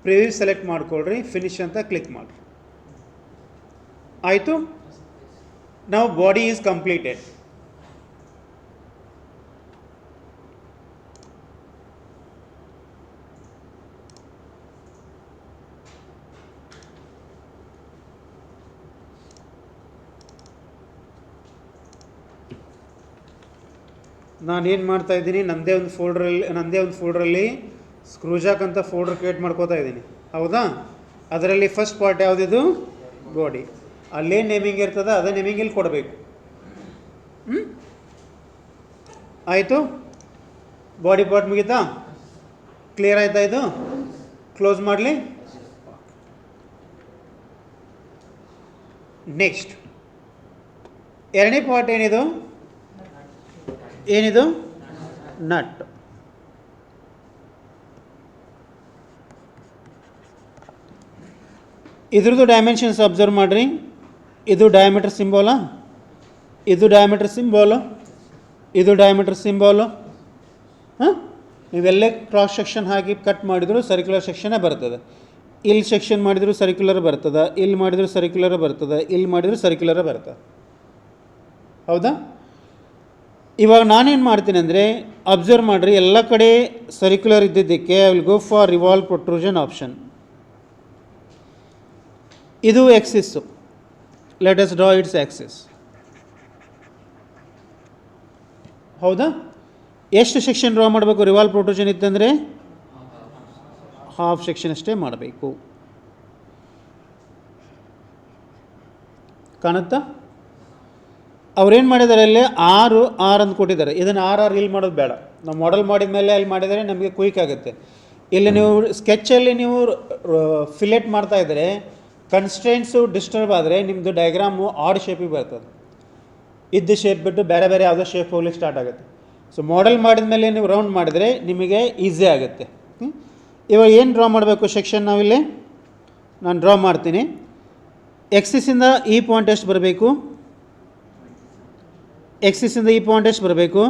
[SPEAKER 1] ಪ್ರಿವ್ಯೂ ಸೆಲೆಕ್ಟ್ ಮಾಡ್ಕೊಳ್ರಿ, ಫಿನಿಶ್ ಅಂತ ಕ್ಲಿಕ್ ಮಾಡಿರಿ. ಆಯಿತು. ನಾವು ಬಾಡಿ ಈಸ್ ಕಂಪ್ಲೀಟೆಡ್. ನಾನೇನು ಮಾಡ್ತಾಯಿದ್ದೀನಿ, ನನ್ನದೇ ಒಂದು ಫೋಲ್ಡ್ರಲ್ಲಿ ಸ್ಕ್ರೂಜಾಕ್ ಅಂತ ಫೋಲ್ಡರ್ ಕ್ರಿಯೇಟ್ ಮಾಡ್ಕೋತಾ ಇದ್ದೀನಿ, ಹೌದಾ. ಅದರಲ್ಲಿ ಫಸ್ಟ್ ಪಾರ್ಟ್ ಯಾವುದಿದು, ಬಾಡಿ. ಅಲ್ಲೇ ನೇಮಿಂಗ್ ಇರ್ತದೆ, ಅದೇ ನೇಮಿಂಗ್ ಇಲ್ಲಿ ಕೊಡಬೇಕು. ಆಯಿತು. ಬಾಡಿ ಪಾರ್ಟ್ ಮುಗೀತಾ, ಕ್ಲಿಯರ್ ಆಯ್ತಾ? ಇದು ಕ್ಲೋಸ್ ಮಾಡಲಿ. ನೆಕ್ಸ್ಟ್ ಎರಡನೇ ಪಾರ್ಟ್ ಏನಿದು, ನಟ್. ಇದ್ರದ್ದು ಡೈಮೆನ್ಷನ್ಸ್ ಅಬ್ಸರ್ವ್ ಮಾಡಿರಿ. ಇದು ಡಯಾಮೀಟರ್ ಸಿಂಬಾಲ, ಇದು ಡಯಾಮೀಟರ್ ಸಿಂಬಾಲು, ಇದು ಡಯಾಮೀಟರ್ ಸಿಂಬಾಲು. ಹಾಂ, ನೀವೆಲ್ಲೇ ಕ್ರಾಸ್ ಸೆಕ್ಷನ್ ಹಾಕಿ ಕಟ್ ಮಾಡಿದರೂ ಸರ್ಕ್ಯುಲರ್ ಸೆಕ್ಷನೇ ಬರ್ತದೆ. ಇಲ್ಲಿ ಸೆಕ್ಷನ್ ಮಾಡಿದರೂ ಸರ್ಕ್ಯುಲರ್ ಬರ್ತದೆ, ಇಲ್ಲಿ ಮಾಡಿದರೂ ಸರ್ಕ್ಯುಲರ್ ಬರ್ತದೆ, ಇಲ್ಲಿ ಮಾಡಿದರೂ ಸರ್ಕ್ಯುಲರ್ ಬರ್ತದೆ, ಹೌದಾ. ಇವಾಗ ನಾನೇನು ಮಾಡ್ತೀನಿ ಅಂದರೆ, ಅಬ್ಸರ್ವ್ ಮಾಡಿರಿ, ಎಲ್ಲ ಕಡೆ ಸರ್ಕ್ಯುಲರ್ ಇದ್ದಿದ್ದಕ್ಕೆ I will go for revolve protrusion option. ಇದು axis, let us draw its axis, ಹೌದಾ. ಎಷ್ಟು ಸೆಕ್ಷನ್ ಡ್ರಾ ಮಾಡಬೇಕು, ರಿವಾಲ್ವ್ ಪ್ರೊಟ್ರೂಷನ್ ಇತ್ತಂದರೆ ಹಾಫ್ ಸೆಕ್ಷನ್ ಅಷ್ಟೇ ಮಾಡಬೇಕು. ಕಾಣುತ್ತಾ? ಅವ್ರೇನು ಮಾಡಿದ್ದಾರೆ, ಅಲ್ಲಿ ಆರು ಅಂತ ಕೊಟ್ಟಿದ್ದಾರೆ. ಇದನ್ನು ಆರ್ ಇಲ್ಲಿ ಮಾಡೋದು ಬೇಡ, ನಾವು ಮಾಡೆಲ್ ಮಾಡಿದ ಮೇಲೆ ಅಲ್ಲಿ ಮಾಡಿದರೆ ನಮಗೆ ಕ್ವಿಕ್ ಆಗುತ್ತೆ. ಇಲ್ಲಿ ನೀವು ಸ್ಕೆಚ್ಚಲ್ಲಿ ನೀವು ಫಿಲೆಟ್ ಮಾಡ್ತಾಯಿದ್ರೆ ಕನ್ಸ್ಟ್ರೆಂಟ್ಸು ಡಿಸ್ಟರ್ಬ್ ಆದರೆ ನಿಮ್ಮದು ಡಯಾಗ್ರಾಮು ಆಡ್ ಶೇಪಿಗೆ ಬರ್ತದೆ. ಇದ್ದ ಶೇಪ್ ಬಿಟ್ಟು ಬೇರೆ ಬೇರೆ ಯಾವುದೋ ಶೇಪ್ ಹೋಗ್ಲಿಕ್ಕೆ ಸ್ಟಾರ್ಟ್ ಆಗುತ್ತೆ. ಸೊ ಮಾಡೆಲ್ ಮಾಡಿದ ಮೇಲೆ ನೀವು ರೌಂಡ್ ಮಾಡಿದರೆ ನಿಮಗೆ ಈಸಿ ಆಗುತ್ತೆ. ಇವಾಗ ಏನು ಡ್ರಾ ಮಾಡಬೇಕು ಸೆಕ್ಷನ್, ನಾವಿಲ್ಲಿ ನಾನು ಡ್ರಾ ಮಾಡ್ತೀನಿ. ಎಕ್ಸಿಸಿಂದ ಈ ಪಾಯಿಂಟ್ ಎಷ್ಟು ಬರಬೇಕು, ಎಕ್ಸಿಸಿಂದ ಈ ಪಾಯಿಂಟ್ ಎಷ್ಟು ಬರಬೇಕು,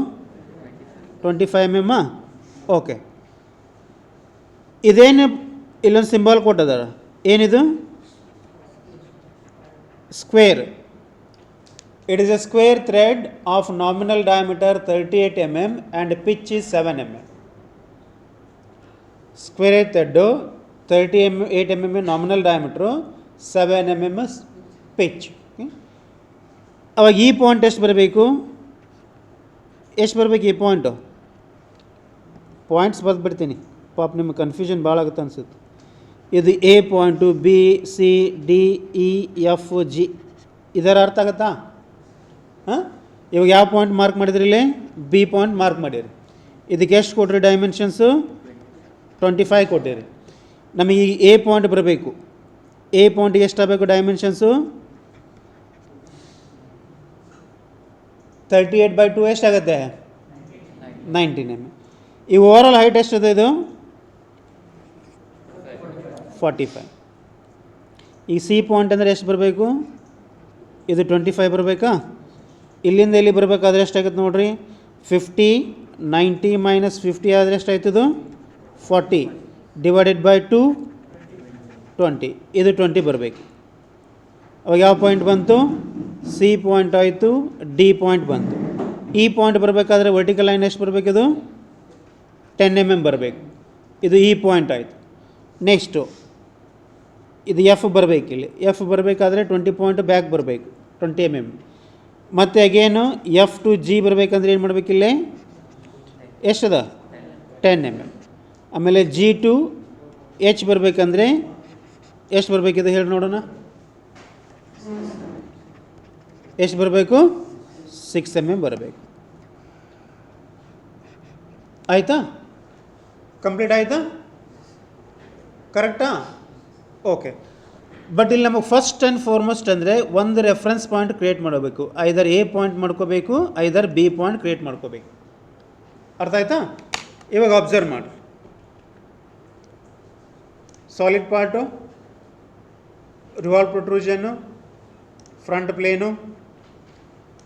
[SPEAKER 1] 25 mm. ಓಕೆ, ಇದೇನು ಇಲ್ಲೊಂದು ಸಿಂಬಾಲ್ ಕೊಟ್ಟಿದ್ದಾರೆ, ಏನಿದು, square. It is A square thread of nominal diameter 38 mm and pitch is 7 mm. Square thread 38 mm nominal diameter, 7 mm pitch. ಅವಾಗ ಈ ಪಾಯಿಂಟ್ ಎಷ್ಟು ಬರಬೇಕು, ಈ ಪಾಯಿಂಟ್ಸ್ ಬರೆದ್ಬಿಡ್ತೀನಿ, ಪಾಪ ನಿಮಗೆ ಕನ್ಫ್ಯೂಷನ್ ಭಾಳ ಆಗುತ್ತೆ ಅನಿಸುತ್ತೆ. ಇದು A point, B, C, D, E, F, G, ಇದರ ಅರ್ಥ ಆಗುತ್ತಾ? ಹಾಂ, ಇವಾಗ ಯಾವ ಪಾಯಿಂಟ್ ಮಾರ್ಕ್ ಮಾಡಿದ್ರಿ, ಇಲ್ಲಿ ಬಿ ಪಾಯಿಂಟ್ ಮಾರ್ಕ್ ಮಾಡಿರಿ. ಇದಕ್ಕೆ ಎಷ್ಟು ಕೊಟ್ಟಿರಿ ಡೈಮೆನ್ಷನ್ಸು, 25 ಕೊಟ್ಟಿರಿ. ನಮಗೆ ಈ ಎ ಪಾಯಿಂಟ್ ಬರಬೇಕು, ಎ ಪಾಯಿಂಟಿಗೆ ಎಷ್ಟಾಗಬೇಕು ಡೈಮೆನ್ಷನ್ಸು, 38/2 ಎಷ್ಟಾಗುತ್ತೆ, 19 mm. ಈ ಓವರಾಲ್ ಹೈಟ್ ಎಷ್ಟಿದೆ, ಇದು 45. ಈ ಸಿ ಪಾಯಿಂಟ್ ಅಂದರೆ ಎಷ್ಟು ಬರಬೇಕು, ಇದು 25 ಬರಬೇಕಾ. ಇಲ್ಲಿಂದ ಇಲ್ಲಿ ಬರಬೇಕಾದ್ರೆ ಎಷ್ಟಾಗುತ್ತೆ ನೋಡಿರಿ, 50, 90 - 50 ಆದರೆ ಎಷ್ಟಾಯ್ತದು, 40 / 2 20. ಇದು 20 ಬರಬೇಕು. ಅವಾಗ ಯಾವ ಪಾಯಿಂಟ್ ಬಂತು, ಸಿ ಪಾಯಿಂಟ್ ಆಯಿತು, ಡಿ ಪಾಯಿಂಟ್ ಬಂತು. ಈ ಪಾಯಿಂಟ್ ಬರಬೇಕಾದ್ರೆ ವರ್ಟಿಕಲ್ ಲೈನ್ ಎಷ್ಟು ಬರಬೇಕಿದು, 10 mm ಬರಬೇಕು. ಇದು ಈ ಪಾಯಿಂಟ್ ಆಯಿತು. ನೆಕ್ಸ್ಟು ಇದು ಎಫ್ ಬರಬೇಕು, ಇಲ್ಲಿ ಎಫ್ ಬರಬೇಕಾದ್ರೆ 20 ಪಾಯಿಂಟ್ ಬ್ಯಾಕ್ ಬರಬೇಕು, 20 mm. ಮತ್ತು ಅಗೇನು ಎಫ್ ಟು ಜಿ ಬರಬೇಕಂದ್ರೆ ಏನು ಮಾಡಬೇಕಿಲ್ಲಿ, ಎಷ್ಟದ, 10 mm. ಆಮೇಲೆ ಜಿ ಟು ಎಚ್ ಬರಬೇಕಂದ್ರೆ ಎಷ್ಟು ಬರಬೇಕಿದೆ ಹೇಳಿ ನೋಡೋಣ, ಎಷ್ಟು ಬರಬೇಕು, 6 mm ಬರಬೇಕು. ಆಯಿತಾ, ಕಂಪ್ಲೀಟ್ ಆಯಿತಾ, ಕರೆಕ್ಟಾ? ಓಕೆ. ಬಟ್ ಇಲ್ಲಿ ನಮಗೆ ಫಸ್ಟ್ ಆ್ಯಂಡ್ ಫಾರ್ಮೋಸ್ಟ್ ಅಂದರೆ ಒಂದು ರೆಫರೆನ್ಸ್ ಪಾಯಿಂಟ್ ಕ್ರಿಯೇಟ್ ಮಾಡಬೇಕು. ಐದರ್ ಎ ಪಾಯಿಂಟ್ ಮಾಡ್ಕೋಬೇಕು, ಐದರ್ ಬಿ ಪಾಯಿಂಟ್ ಕ್ರಿಯೇಟ್ ಮಾಡ್ಕೋಬೇಕು. ಅರ್ಥ ಆಯ್ತಾ? ಇವಾಗ ಅಬ್ಸರ್ವ್ ಮಾಡಿ. Solid part, revolve protrusion, front plane.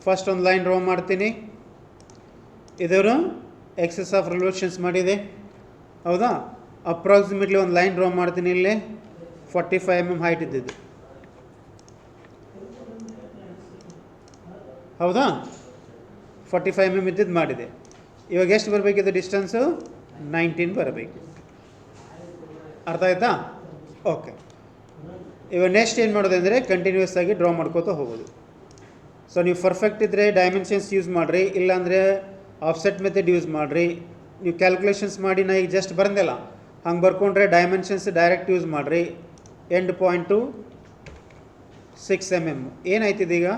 [SPEAKER 1] First ಒಂದು ಲೈನ್ ಡ್ರಾ ಮಾಡ್ತೀನಿ. ಇದರ ಎಕ್ಸಸ್ ಆಫ್ ರಿವಲ್ಯೂಷನ್ಸ್ ಮಾಡಿದೆ, ಹೌದಾ? ಅಪ್ರಾಕ್ಸಿಮೇಟ್ಲಿ ಒಂದು ಲೈನ್ ಡ್ರಾ ಮಾಡ್ತೀನಿ. ಇಲ್ಲಿ 45 mm ಹೈಟ್ ಇದ್ದಿದ್ದು, ಹೌದಾ? 45 mm ಇದ್ದಿದ್ದು ಮಾಡಿದೆ. ಇವಾಗ ಎಷ್ಟು ಬರಬೇಕಿದೆ ಡಿಸ್ಟೆನ್ಸು? 19 ಬರಬೇಕು. ಅರ್ಥ ಆಯ್ತಾ? ಓಕೆ. ಇವಾಗ ನೆಕ್ಸ್ಟ್ ಏನು ಮಾಡೋದು ಅಂದರೆ ಕಂಟಿನ್ಯೂಸ್ ಆಗಿ ಡ್ರಾ ಮಾಡ್ಕೋತಾ ಹೋಗೋದು. ಸೊ ನೀವು ಪರ್ಫೆಕ್ಟ್ ಇದ್ದರೆ ಡೈಮೆನ್ಷನ್ಸ್ ಯೂಸ್ ಮಾಡಿರಿ, ಇಲ್ಲಾಂದರೆ ಆಫ್ಸೆಟ್ ಮೆಥಡ್ ಯೂಸ್ ಮಾಡಿರಿ. ನೀವು ಕ್ಯಾಲ್ಕುಲೇಷನ್ಸ್ ಮಾಡಿ ನಾ ಈಗ ಜಸ್ಟ್ ಬಂದಿಲ್ಲ ಹಂಗೆ ಬರ್ಕೊಂಡ್ರೆ ಡೈಮೆನ್ಷನ್ಸ್ ಡೈರೆಕ್ಟ್ ಯೂಸ್ ಮಾಡಿರಿ. End point 6 mm. ಏನಾಯ್ತಿದೆ ಈಗ?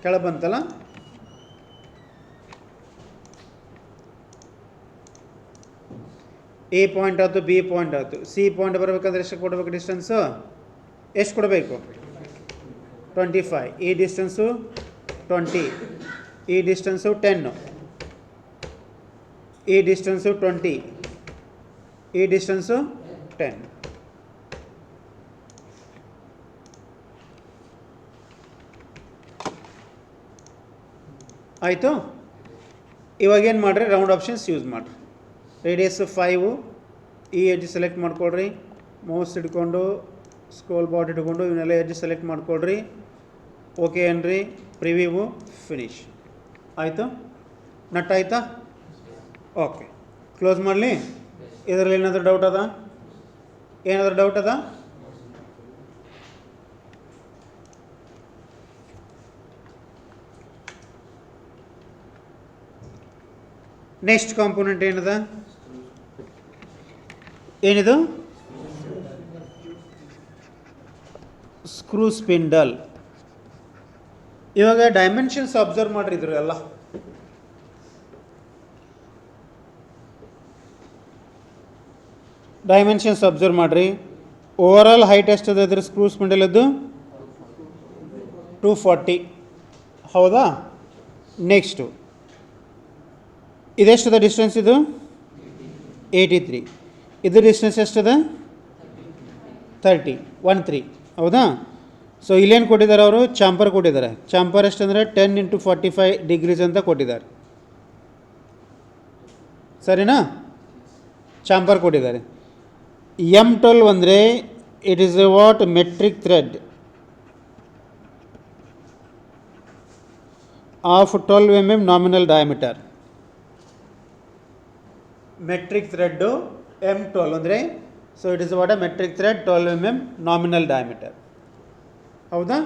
[SPEAKER 1] ಕೆಳ ಬಂತಲ್ಲ. ಎ ಪಾಯಿಂಟ್ ಆಯಿತು, ಬಿ ಪಾಯಿಂಟ್ ಆಯಿತು. ಸಿ ಪಾಯಿಂಟ್ ಬರಬೇಕಂದ್ರೆ ಎಷ್ಟು ಕೊಡಬೇಕು ಡಿಸ್ಟೆನ್ಸು? ಎಷ್ಟು ಕೊಡಬೇಕು? 25. ಈ ಡಿಸ್ಟೆನ್ಸು 20, ಈ ಡಿಸ್ಟೆನ್ಸು 10, ಈ ಡಿಸ್ಟೆನ್ಸು 20, ಈ ಡಿಸ್ಟೆನ್ಸು 10. ಆಯಿತು? ಇವಾಗೇನು ಮಾಡಿರಿ? ರೌಂಡ್ ಆಪ್ಷನ್ಸ್ ಯೂಸ್ ಮಾಡಿರಿ. ರೇಡಿಯಸ್ 5, ಈ ಎಡ್ಜ್ ಸೆಲೆಕ್ಟ್ ಮಾಡ್ಕೊಳ್ರಿ. ಮೌಸ್ ಹಿಡ್ಕೊಂಡು ಸ್ಕ್ರೋಲ್ ಬಾರ್ ಹಿಡ್ಕೊಂಡು ಇವನ್ನೆಲ್ಲ ಎಡ್ಜ್ ಸೆಲೆಕ್ಟ್ ಮಾಡ್ಕೊಳ್ರಿ. ಓಕೆ ಏನ್ರಿ? Preview, finish. ಆಯಿತು? ನಟ್ ಆಯಿತಾ? ಓಕೆ, ಕ್ಲೋಸ್ ಮಾಡಲಿ. ಇದರಲ್ಲಿ ಏನಾದರೂ ಡೌಟ್ ಅದ? ಏನಾದರೂ ಡೌಟ್ ಅದ? ನೆಕ್ಸ್ಟ್ ಕಾಂಪೋನೆಂಟ್ ಏನದ? ಏನಿದು? Screw spindle. ಇವಾಗ ಡೈಮೆನ್ಷನ್ಸ್ ಅಬ್ಸರ್ವ್ ಮಾಡಿದ್ರು ಎಲ್ಲ. ಡೈಮೆನ್ಷನ್ಸ್ ಅಬ್ಸರ್ವ್ ಮಾಡಿರಿ. ಓವರಾಲ್ ಹೈಟ್ ಎಷ್ಟದ ಇದ್ರ ಸ್ಕ್ರೂ ಸ್ಪಿಂಡಲದ್ದು? 240, ಹೌದಾ? ನೆಕ್ಸ್ಟು ಇದೆಷ್ಟದ ಡಿಸ್ಟೆನ್ಸ್? ಇದು 83. ಇದು ಡಿಸ್ಟೆನ್ಸ್ ಎಷ್ಟದ? 13, ಹೌದಾ? ಸೊ ಇಲ್ಲೇನು ಕೊಟ್ಟಿದ್ದಾರೆ ಅವರು? ಚಾಂಪರ್ ಕೊಟ್ಟಿದ್ದಾರೆ. ಚಾಂಪರ್ ಎಷ್ಟಂದರೆ 10 × 45 ಡಿಗ್ರೀಸ್ ಅಂತ ಕೊಟ್ಟಿದ್ದಾರೆ. ಸರಿನಾ? ಚಾಂಪರ್ ಕೊಟ್ಟಿದ್ದಾರೆ. M12 ಅಂದರೆ it is A what? Metric thread of 12 mm nominal diameter. Metric thread M12 ಅಂದರೆ, so it is what? A metric thread 12 mm nominal diameter, ಹೌದಾ?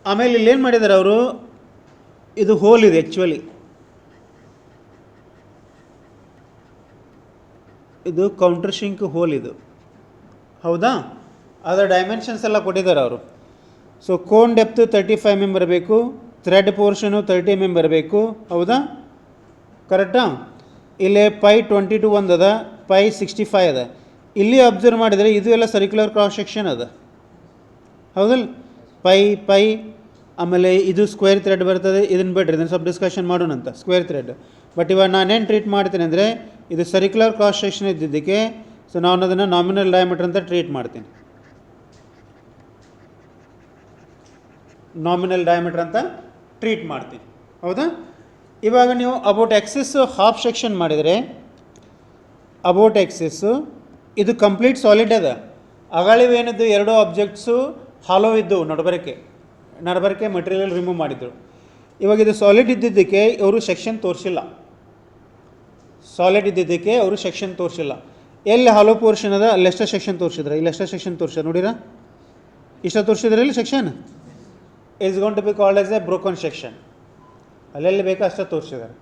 [SPEAKER 1] ಆಮೇಲೆ ಇಲ್ಲೇನು ಮಾಡಿದ್ದಾರೆ ಅವರು? ಇದು ಹೋಲ್ ಇದೆ ಆ್ಯಕ್ಚುಲಿ. ಇದು ಕೌಂಟರ್ ಶಿಂಕ್ ಹೋಲ್ ಇದು, ಹೌದಾ? ಅದರ ಡೈಮೆನ್ಷನ್ಸ್ ಎಲ್ಲ ಕೊಟ್ಟಿದ್ದಾರೆ ಅವರು. ಸೊ ಕೋನ್ ಡೆಪ್ತು 35 mm ಬರಬೇಕು, ಥ್ರೆಡ್ ಪೋರ್ಷನು 30 mm ಬರಬೇಕು, ಹೌದಾ? ಕರೆಕ್ಟಾ? ಇಲ್ಲಿ ಪೈ 22 ಒಂದದ, ಪೈ 65 ಅದ. ಇಲ್ಲಿ ಅಬ್ಸರ್ವ್ ಮಾಡಿದರೆ ಇದು ಎಲ್ಲ ಸರ್ಕ್ಯುಲರ್ ಕ್ರಾಸ್ ಸೆಕ್ಷನ್ ಅದ, ಹೌದಲ್ಲ? ಪೈ ಆಮೇಲೆ ಇದು ಸ್ಕ್ವೇರ್ ಥ್ರೆಡ್ ಬರ್ತದೆ. ಇದನ್ನು ಬಿಡ್ರಿ, ಇದನ್ನು ಸ್ವಲ್ಪ ಡಿಸ್ಕಷನ್ ಮಾಡೋಣ ಅಂತ. Square thread. ಬಟ್ ಇವಾಗ ನಾನೇನು ಟ್ರೀಟ್ ಮಾಡ್ತೀನಿ ಅಂದರೆ ಇದು ಸರ್ಕ್ಯುಲರ್ ಕ್ರಾಸ್ ಸೆಕ್ಷನ್ ಇದ್ದಿದ್ದಕ್ಕೆ ಸೊ ನಾನು ಅದನ್ನು ನಾಮಿನಲ್ ಡಯಾಮೀಟರ್ ಅಂತ ಟ್ರೀಟ್ ಮಾಡ್ತೀನಿ. ನಾಮಿನಲ್ ಡಯಾಮೀಟರ್ ಅಂತ ಟ್ರೀಟ್ ಮಾಡ್ತೀನಿ, ಹೌದಾ? ಇವಾಗ ನೀವು ಅಬೌಟ್ ಎಕ್ಸಿಸ್ಸು ಹಾಫ್ ಸೆಕ್ಷನ್ ಮಾಡಿದರೆ, ಅಬೌಟ್ ಎಕ್ಸಿಸ್ಸು ಇದು ಕಂಪ್ಲೀಟ್ ಸಾಲಿಡ್ ಅದ. ಅಗಳಿವೇನಿದ್ದು ಎರಡು ಆಬ್ಜೆಕ್ಟ್ಸು ಹಾಲೋ ಇದ್ದವು, ನಡಬರಕೆ ಮಟೀರಿಯಲ್ ರಿಮೂವ್ ಮಾಡಿದ್ರು. ಇವಾಗ ಇದು ಸಾಲಿಡ್ ಇದ್ದಿದ್ದಕ್ಕೆ ಅವರು ಸೆಕ್ಷನ್ ತೋರಿಸಿಲ್ಲ. ಸಾಲಿಡ್ ಇದ್ದಿದ್ದಕ್ಕೆ ಅವರು ಸೆಕ್ಷನ್ ತೋರಿಸಿಲ್ಲ. ಎಲ್ಲಿ ಹಾಲೋ ಪೋರ್ಷನ್ ಅದ ಅಲ್ಲೆಷ್ಟ ಸೆಕ್ಷನ್ ತೋರಿಸಿದ್ರೆ, ಇಲ್ಲೆಷ್ಟ ಸೆಕ್ಷನ್ ತೋರಿಸಿದ್ರೆ ನೋಡಿರಾ? ಇಷ್ಟ ತೋರಿಸಿದ್ರೆ ಇಲ್ಲಿ section it's gone to be called as a broken section. ಅಲ್ಲೆಲ್ಲಿ ಬೇಕೋ ಅಷ್ಟೇ ತೋರಿಸಿದ್ದಾರೆ.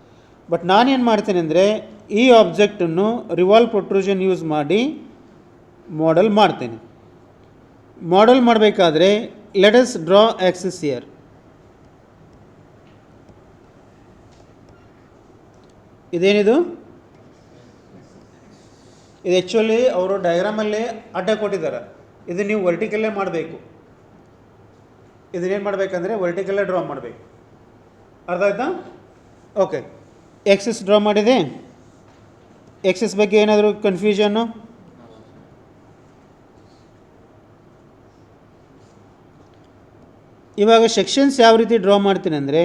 [SPEAKER 1] ಬಟ್ ನಾನೇನು ಮಾಡ್ತೀನಿ ಅಂದರೆ ಈ ಆಬ್ಜೆಕ್ಟನ್ನು ರಿವಾಲ್ವ್ ಪ್ರೊಟ್ರೂಷನ್ ಯೂಸ್ ಮಾಡಿ ಮಾಡೆಲ್ ಮಾಡ್ತೀನಿ. ಮಾಡೆಲ್ ಮಾಡಬೇಕಾದ್ರೆ let us draw axis here. ಇದೇನಿದು? ಇದು ಆ್ಯಕ್ಚುಲಿ ಅವರು ಡಯಾಗ್ರಾಮಲ್ಲಿ ಅಡ್ಡ ಕೊಟ್ಟಿದ್ದಾರೆ. ಇದು ನೀವು ವರ್ಟಿಕಲ್ಲೇ ಮಾಡಬೇಕು. ಇದನ್ನೇನು ಮಾಡಬೇಕಂದ್ರೆ ವರ್ಟಿಕಲ್ಲೇ ಡ್ರಾ ಮಾಡಬೇಕು. ಅರ್ಥ ಆಯ್ತಾ? ಓಕೆ, ಎಕ್ಸಸ್ ಡ್ರಾ ಮಾಡಿದೆ. ಎಕ್ಸಸ್ ಬಗ್ಗೆ ಏನಾದರೂ ಕನ್ಫ್ಯೂಷನ್ನು? ಇವಾಗ ಸೆಕ್ಷನ್ಸ್ ಯಾವ ರೀತಿ ಡ್ರಾ ಮಾಡ್ತೀನಿ ಅಂದರೆ,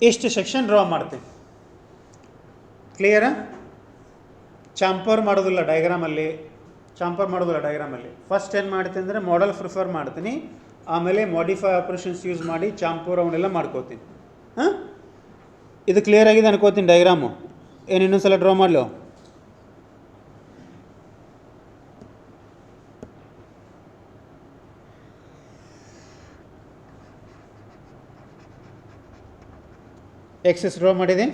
[SPEAKER 1] ಇಷ್ಟು ಸೆಕ್ಷನ್ ಡ್ರಾ ಮಾಡ್ತೀನಿ. ಕ್ಲಿಯರಾ? ಚಾಂಪರ್ ಮಾಡೋದಿಲ್ಲ ಡಯಾಗ್ರಾಮಲ್ಲಿ. ಫಸ್ಟ್ ಏನು ಮಾಡ್ತೀನಿ ಅಂದರೆ ಮಾಡೆಲ್ ಪ್ರಿಫರ್ ಮಾಡ್ತೀನಿ, ಆಮೇಲೆ ಮಾಡಿಫೈ ಆಪ್ರೇಷನ್ಸ್ ಯೂಸ್ ಮಾಡಿ ಚಾಂಪರ್ ಅವನ್ನೆಲ್ಲ ಮಾಡ್ಕೋತೀನಿ. ಹಾಂ, ಇದು ಕ್ಲಿಯರ್ ಆಗಿದೆ ಅನ್ಕೋತೀನಿ ಡಯಾಗ್ರಾಮು. ಏನು ಇನ್ನೊಂದು ಸಲ ಡ್ರಾ ಮಾಡಲು? ಎಕ್ಸಸ್ ಡ್ರಾ ಮಾಡಿದೆ.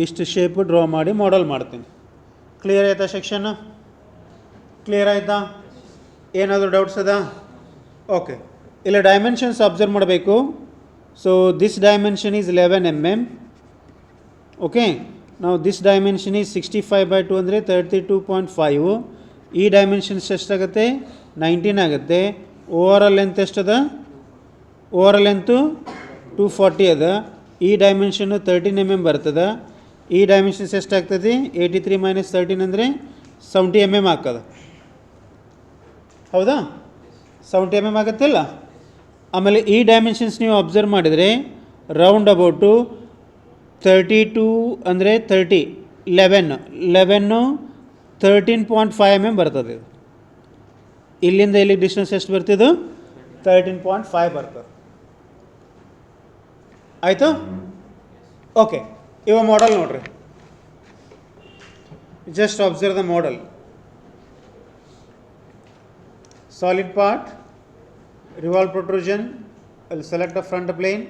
[SPEAKER 1] ಇಷ್ಟು ಶೇಪು ಡ್ರಾ ಮಾಡಿ ಮಾಡೆಲ್ ಮಾಡ್ತೀನಿ. ಕ್ಲಿಯರ್ ಆಯಿತಾ ಸೆಕ್ಷನ್ನು? ಕ್ಲಿಯರ್ ಆಯಿತಾ? ಏನಾದರೂ ಡೌಟ್ಸ್ ಅದ? ಓಕೆ, ಇಲ್ಲ ಡೈಮೆನ್ಷನ್ಸ್ ಅಬ್ಸರ್ವ್ ಮಾಡಬೇಕು. So this dimension is 11 mm. Okay, ನಾವು ದಿಸ್ ಡೈಮೆನ್ಷನ್ ಈಸ್ 65/2 ಅಂದರೆ 32.5. ಈ ಡೈಮೆನ್ಷನ್ಸ್ ಎಷ್ಟಾಗುತ್ತೆ? 19 ಆಗುತ್ತೆ. ಓವರ್ ಆಲ್ ಲೆಂತ್ ಎಷ್ಟದ? ಓವರ್ ಆಲ್ ಲೆಂತು 240 ಅದ. ಈ ಡೈಮೆನ್ಷನ್ನು 13 mm ಬರ್ತದೆ. ಈ ಡೈಮೆನ್ಷನ್ಸ್ ಎಷ್ಟಾಗ್ತದೆ? 83 - 13 ಅಂದರೆ 70 mm ಆಗ್ತದೆ. ಹೌದಾ? 70 mm ಆಗುತ್ತಿಲ್ಲ? ಆಮೇಲೆ ಈ ಡೈಮೆನ್ಷನ್ಸ್ ನೀವು ಅಬ್ಸರ್ವ್ ಮಾಡಿದರೆ ರೌಂಡ್ ಅಬೌಟು 32 ಅಂದರೆ 30, 11 13.5 mm ಬರ್ತದೆ. ಇಲ್ಲಿಂದ ಇಲ್ಲಿಗೆ ಡಿಸ್ಟೆನ್ಸ್ ಎಷ್ಟು ಬರ್ತಿದ್ದು? 13.5 ಬರ್ತದೆ. ಆಯಿತು? ಓಕೆ, ಇವಾಗ ಮಾಡೆಲ್ ನೋಡ್ರಿ. Just observe the model. Solid part, revolve protrusion. I'll select the front plane.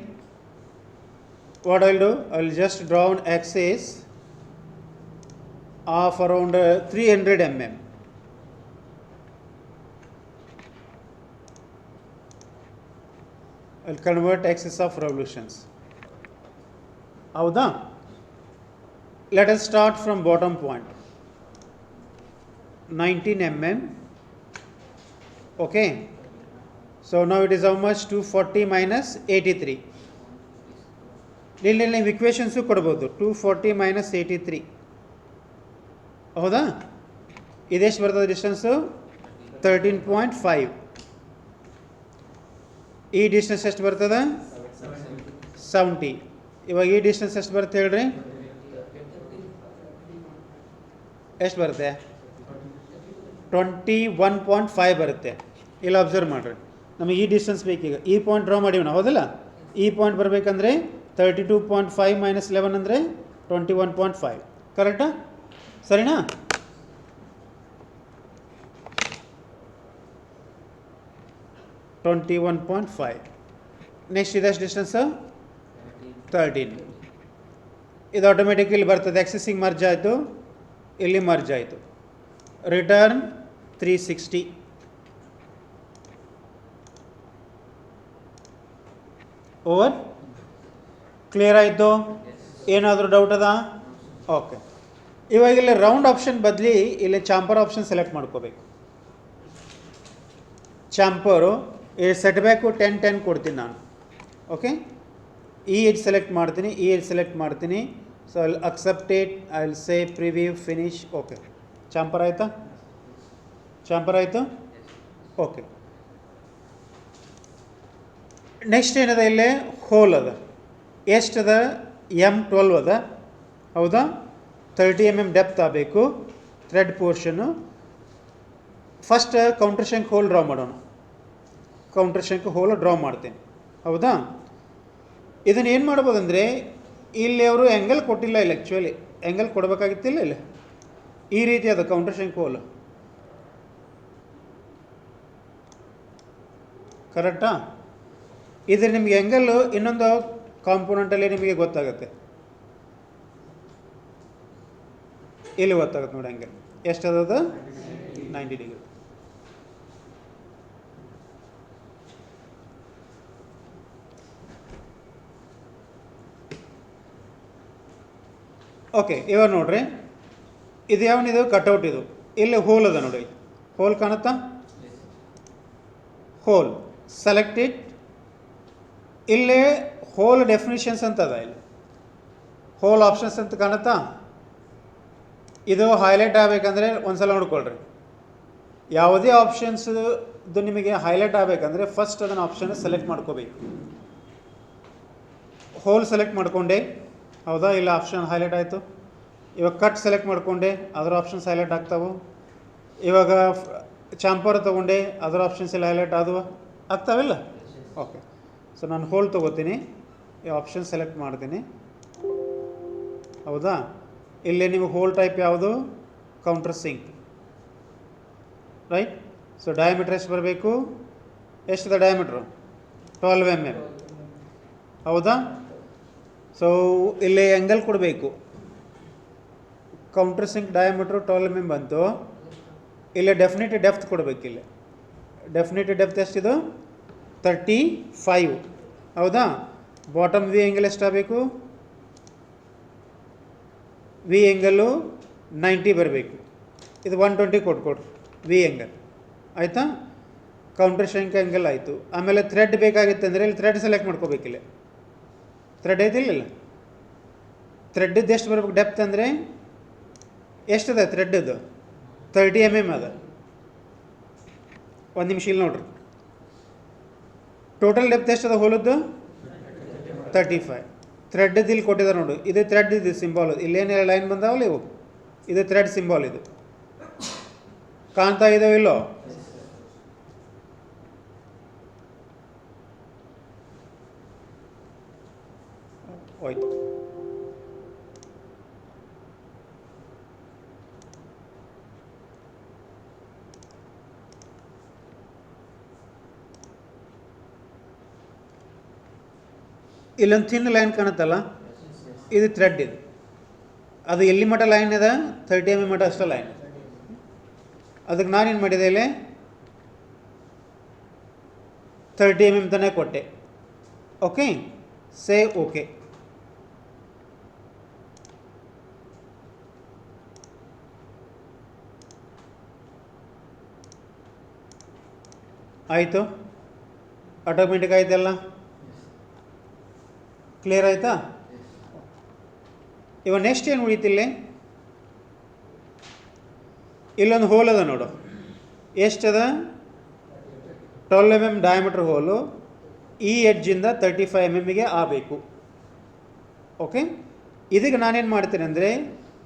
[SPEAKER 1] What I'll do, I'll just draw an axis of around 300 mm. I'll convert axis of revolutions. Howda? Let us start from bottom point. 19 mm. Okay. So now it is how much? 240 minus 83. ಇಲ್ಲಿ ನೀವು ಇಕ್ವೇಷನ್ಸು ಕೊಡ್ಬೋದು. 240 minus 83. ಹೌದಾ? ಇದೆಷ್ಟು ಬರ್ತದೆ distance? 13.5. ಈ distance ಎಷ್ಟು ಬರ್ತದೆ? 70. ಇವಾಗ ಈ ಡಿಸ್ಟೆನ್ಸ್ ಎಷ್ಟು ಬರುತ್ತೆ ಹೇಳ್ರಿ? ಎಷ್ಟು ಬರುತ್ತೆ? 21.5 ಬರುತ್ತೆ. ಇಲ್ಲಿ ಅಬ್ಸರ್ವ್ ಮಾಡಿರಿ, ನಮಗೆ ಈ ಡಿಸ್ಟೆನ್ಸ್ ಬೇಕೀಗ. ಈ ಪಾಯಿಂಟ್ ಡ್ರಾ ಮಾಡಿವಣ, ಹೌದಲ್ಲ? ಈ ಪಾಯಿಂಟ್ ಬರಬೇಕಂದ್ರೆ 32.5 - 11 ಅಂದರೆ 21.5. ಕರೆಕ್ಟಾ? ಸರಿನಾ? ನೆಕ್ಸ್ಟ್ ಇದಷ್ಟು ಡಿಸ್ಟೆನ್ಸು 13. ಇದು ಆಟೋಮೆಟಿಕ್ ಇಲ್ಲಿ ಬರ್ತದೆ. ಎಕ್ಸೆಸಿಂಗ್ ಮರ್ಜ್ ಆಯಿತು, ಇಲ್ಲಿ ಮರ್ಜ್ ಆಯಿತು. ರಿಟರ್ನ್ 360. ಓವರ್. ಕ್ಲಿಯರ್ ಆಯಿತು? ಏನಾದರೂ ಡೌಟ್ ಅದ? ಓಕೆ, ಇವಾಗ ಇಲ್ಲಿ ರೌಂಡ್ ಆಪ್ಷನ್ ಬದಲಿ ಇಲ್ಲಿ ಚಾಂಪರ್ ಆಪ್ಷನ್ ಸೆಲೆಕ್ಟ್ ಮಾಡ್ಕೋಬೇಕು. ಚಾಂಪರು ಸೆಟ್ ಬ್ಯಾಕು 10 ಕೊಡ್ತೀನಿ ನಾನು. ಓಕೆ, ಈ ಎಜ್ ಸೆಲೆಕ್ಟ್ ಮಾಡ್ತೀನಿ. So I accept it. I will say preview finish. Okay, chamfer ಆಯಿತು? ಓಕೆ, ನೆಕ್ಸ್ಟ್ ಏನದ? ಇಲ್ಲೇ ಹೋಲ್ ಅದ. ಎಷ್ಟದ? M12 ಅದ. ಹೌದಾ? 30 mm ಡೆಪ್ತ್ ಆಗಬೇಕು thread portion. First counter shank hole draw ಮಾಡೋಣ. ಕೌಂಟರ್ ಶಂಕ್ ಹೋಲ್ ಡ್ರಾ ಮಾಡ್ತೇನೆ. ಹೌದಾ? ಇದನ್ನು ಏನು ಮಾಡ್ಬೋದಂದರೆ, ಇಲ್ಲಿ ಅವರು ಆ್ಯಂಗಲ್ ಕೊಟ್ಟಿಲ್ಲ. ಇಲ್ಲ, ಆ್ಯಕ್ಚುಲಿ ಆ್ಯಂಗಲ್ ಕೊಡಬೇಕಾಗಿತ್ತಿಲ್ಲ. ಇಲ್ಲ ಈ ರೀತಿ ಅದು ಕೌಂಟರ್ ಶಂಕ್ ಹೋಲ್ ಕರೆಕ್ಟಾ. ಇದ್ರ ನಿಮಗೆ ಆ್ಯಂಗಲ್ಲು ಇನ್ನೊಂದು ಕಾಂಪೋನೆಂಟಲ್ಲಿ ನಿಮಗೆ ಗೊತ್ತಾಗುತ್ತೆ, ಇಲ್ಲಿ ಗೊತ್ತಾಗುತ್ತೆ ನೋಡಿ ಆ್ಯಂಗಲ್ ಎಷ್ಟದದು 90 ಡಿಗ್ರಿ. ಓಕೆ, ಇವಾಗ ನೋಡ್ರಿ ಇದು ಯಾವನಿದು ಕಟ್ಔಟ್, ಇದು ಇಲ್ಲಿ ಹೋಲ್ ಅದ ನೋಡಿ, ಹೋಲ್ ಕಾಣುತ್ತಾ, ಹೋಲ್ ಸೆಲೆಕ್ಟ್ ಇಟ್. ಇಲ್ಲಿ ಹೋಲ್ ಡೆಫಿನಿಷನ್ಸ್ ಅಂತ ಅದ, ಇಲ್ಲಿ ಹೋಲ್ ಆಪ್ಷನ್ಸ್ ಅಂತ ಕಾಣುತ್ತಾ. ಇದು ಹೈಲೈಟ್ ಆಗಬೇಕಂದ್ರೆ ಒಂದ್ಸಲ ನೋಡ್ಕೊಳ್ರಿ, ಯಾವುದೇ ಆಪ್ಷನ್ಸ್ದು ನಿಮಗೆ ಹೈಲೈಟ್ ಆಗಬೇಕಂದ್ರೆ ಫಸ್ಟ್ ಅದನ್ನು ಆಪ್ಷನ್ ಸೆಲೆಕ್ಟ್ ಮಾಡ್ಕೋಬೇಕು. ಹೋಲ್ ಸೆಲೆಕ್ಟ್ ಮಾಡಿಕೊಂಡೆ, ಹೌದಾ, ಇಲ್ಲ ಆಪ್ಷನ್ ಹೈಲೈಟ್ ಆಯಿತು. ಇವಾಗ ಕಟ್ ಸೆಲೆಕ್ಟ್ ಮಾಡಿಕೊಂಡೆ, ಅದರ ಆಪ್ಷನ್ಸ್ ಹೈಲೈಟ್ ಆಗ್ತಾವೆ. ಇವಾಗ ಚಾಂಪರ್ ತೊಗೊಂಡೆ, ಅದರ ಆಪ್ಷನ್ಸ್ ಎಲ್ಲ ಹೈಲೈಟ್ ಆದವು, ಆಗ್ತಾವಿಲ್ಲ. ಓಕೆ, ಸೊ ನಾನು ಹೋಲ್ ತೊಗೋತೀನಿ, ಈ ಆಪ್ಷನ್ ಸೆಲೆಕ್ಟ್ ಮಾಡ್ತೀನಿ, ಹೌದಾ. ಇಲ್ಲಿ ನಿಮಗೆ ಹೋಲ್ ಟೈಪ್ ಯಾವುದು, countersink, right. So diameter ಎಷ್ಟು ಬರಬೇಕು, ಎಷ್ಟಿದೆ ಡಯಾಮೀಟ್ರು, 12 mm, ಹೌದಾ. ಸೊ ಇಲ್ಲಿ ಆ್ಯಂಗಲ್ ಕೊಡಬೇಕು, ಕೌಂಟರ್ ಸಿಂಕ್ ಡಯಾಮೀಟ್ರು 12 mm ಬಂತು. ಇಲ್ಲಿ ಡೆಫಿನಿಟ್ ಡೆಪ್ತ್ ಕೊಡಬೇಕು, ಇಲ್ಲಿ ಡೆಫಿನಿಟ್ ಡೆಪ್ತ್ ಎಷ್ಟಿದು 35, ಹೌದಾ. ಬಾಟಮ್ ವಿ ಆ್ಯಂಗಲ್ ಎಷ್ಟಾಗಬೇಕು, ವಿ ಆ್ಯಂಗಲ್ಲು 90 ಬರಬೇಕು. ಇದು 120 ಕೊಟ್ಕೊಡ್ರಿ ವಿ ಆ್ಯಂಗಲ್, ಆಯಿತಾ. ಕೌಂಟರ್ ಶಂಕ್ ಆ್ಯಂಗಲ್ ಆಯಿತು. ಆಮೇಲೆ ಥ್ರೆಡ್ ಬೇಕಾಗಿತ್ತಂದರೆ ಇಲ್ಲಿ ಥ್ರೆಡ್ ಸೆಲೆಕ್ಟ್ ಮಾಡ್ಕೋಬೇಕಿಲ್ಲ, ಥ್ರೆಡ್ ಐತಿಲ್ಲ, ಥ್ರೆಡ್ದು ಎಷ್ಟು ಬರ್ಬೇಕು ಡೆಪ್ತ್ ಅಂದರೆ ಎಷ್ಟದ ಥ್ರೆಡ್ದು 30 mm ಅದ. ಒಂದು ನಿಮಿಷ ಇಲ್ಲಿ ನೋಡ್ರಿ, ಟೋಟಲ್ ಡೆಪ್ತ್ ಎಷ್ಟದ ಹೋಲದ್ದು 35. ಥ್ರೆಡ್ದು ಇಲ್ಲಿ ಕೊಟ್ಟಿದ್ದಾರೆ ನೋಡು, ಇದು ಥ್ರೆಡ್, ಇದು ಸಿಂಬಾಲ್, ಇಲ್ಲೇನೆಲ್ಲ ಲೈನ್ ಬಂದಾವಲ್ಲ ಇವು, ಇದು ಥ್ರೆಡ್ ಸಿಂಬಾಲ್, ಇದು ಕಾಣ್ತಾ ಇದಾವೆ ಇಲ್ಲೋ. ಹೋಯ್ತು. ಇಲ್ಲೊಂದು ಥಿನ್ ಲೈನ್ ಕಾಣುತ್ತಲ್ಲ, ಇದು ಥ್ರೆಡ್, ಇದು ಅದು ಎಲ್ಲಿ ಮಟ್ಟ ಲೈನ್ ಇದೆ 30 mm ಮಟ್ಟ ಅಷ್ಟೇ ಲೈನ್. ಅದಕ್ಕೆ ನಾನೇನು ಮಾಡಿದೆ, ಇಲ್ಲಿ 30 mm ತನಕ ಕೊಟ್ಟೆ. Okay, save, okay. ಆಯಿತು, ಆಟೋಮೆಟಿಕ್ ಆಯ್ತಲ್ಲ, ಕ್ಲಿಯರ್ ಆಯಿತಾ. ಇವಾಗ ನೆಕ್ಸ್ಟ್ ಏನು ಉಳಿತಿಲ್ಲ, ಇಲ್ಲೊಂದು ಹೋಲ್ ಅದ ನೋಡು, ಎಷ್ಟದ 12 mm ಡಯಾಮೀಟ್ರ್ ಹೋಲು, ಈ ಎಡ್ಜಿಂದ 35 mm ಆಗಬೇಕು. ಓಕೆ, ಇದಕ್ಕೆ ನಾನೇನು ಮಾಡ್ತೀನಿ ಅಂದರೆ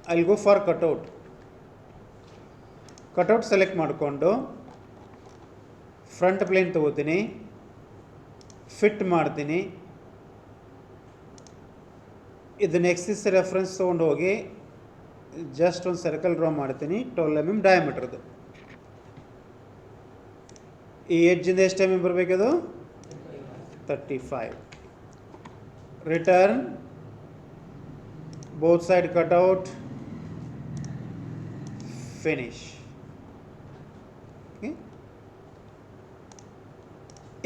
[SPEAKER 1] I will go for cutout. Cutout select ಮಾಡಿಕೊಂಡು ಫ್ರಂಟ್ ಪ್ಲೇನ್ ತೊಗೋತೀನಿ, ಫಿಟ್ ಮಾಡ್ತೀನಿ. ಇದನ್ನು ಎಕ್ಸಿಸ್ ರೆಫರೆನ್ಸ್ ತೊಗೊಂಡು ಹೋಗಿ ಜಸ್ಟ್ ಒಂದು ಸರ್ಕಲ್ ಡ್ರಾ ಮಾಡ್ತೀನಿ 12 mm ಡಯಾಮೀಟ್ರದ್ದು. ಈ ಎಡ್ಜಿಂದ ಎಷ್ಟು mm ಬರಬೇಕದು 35. Return, both side cutout, finish.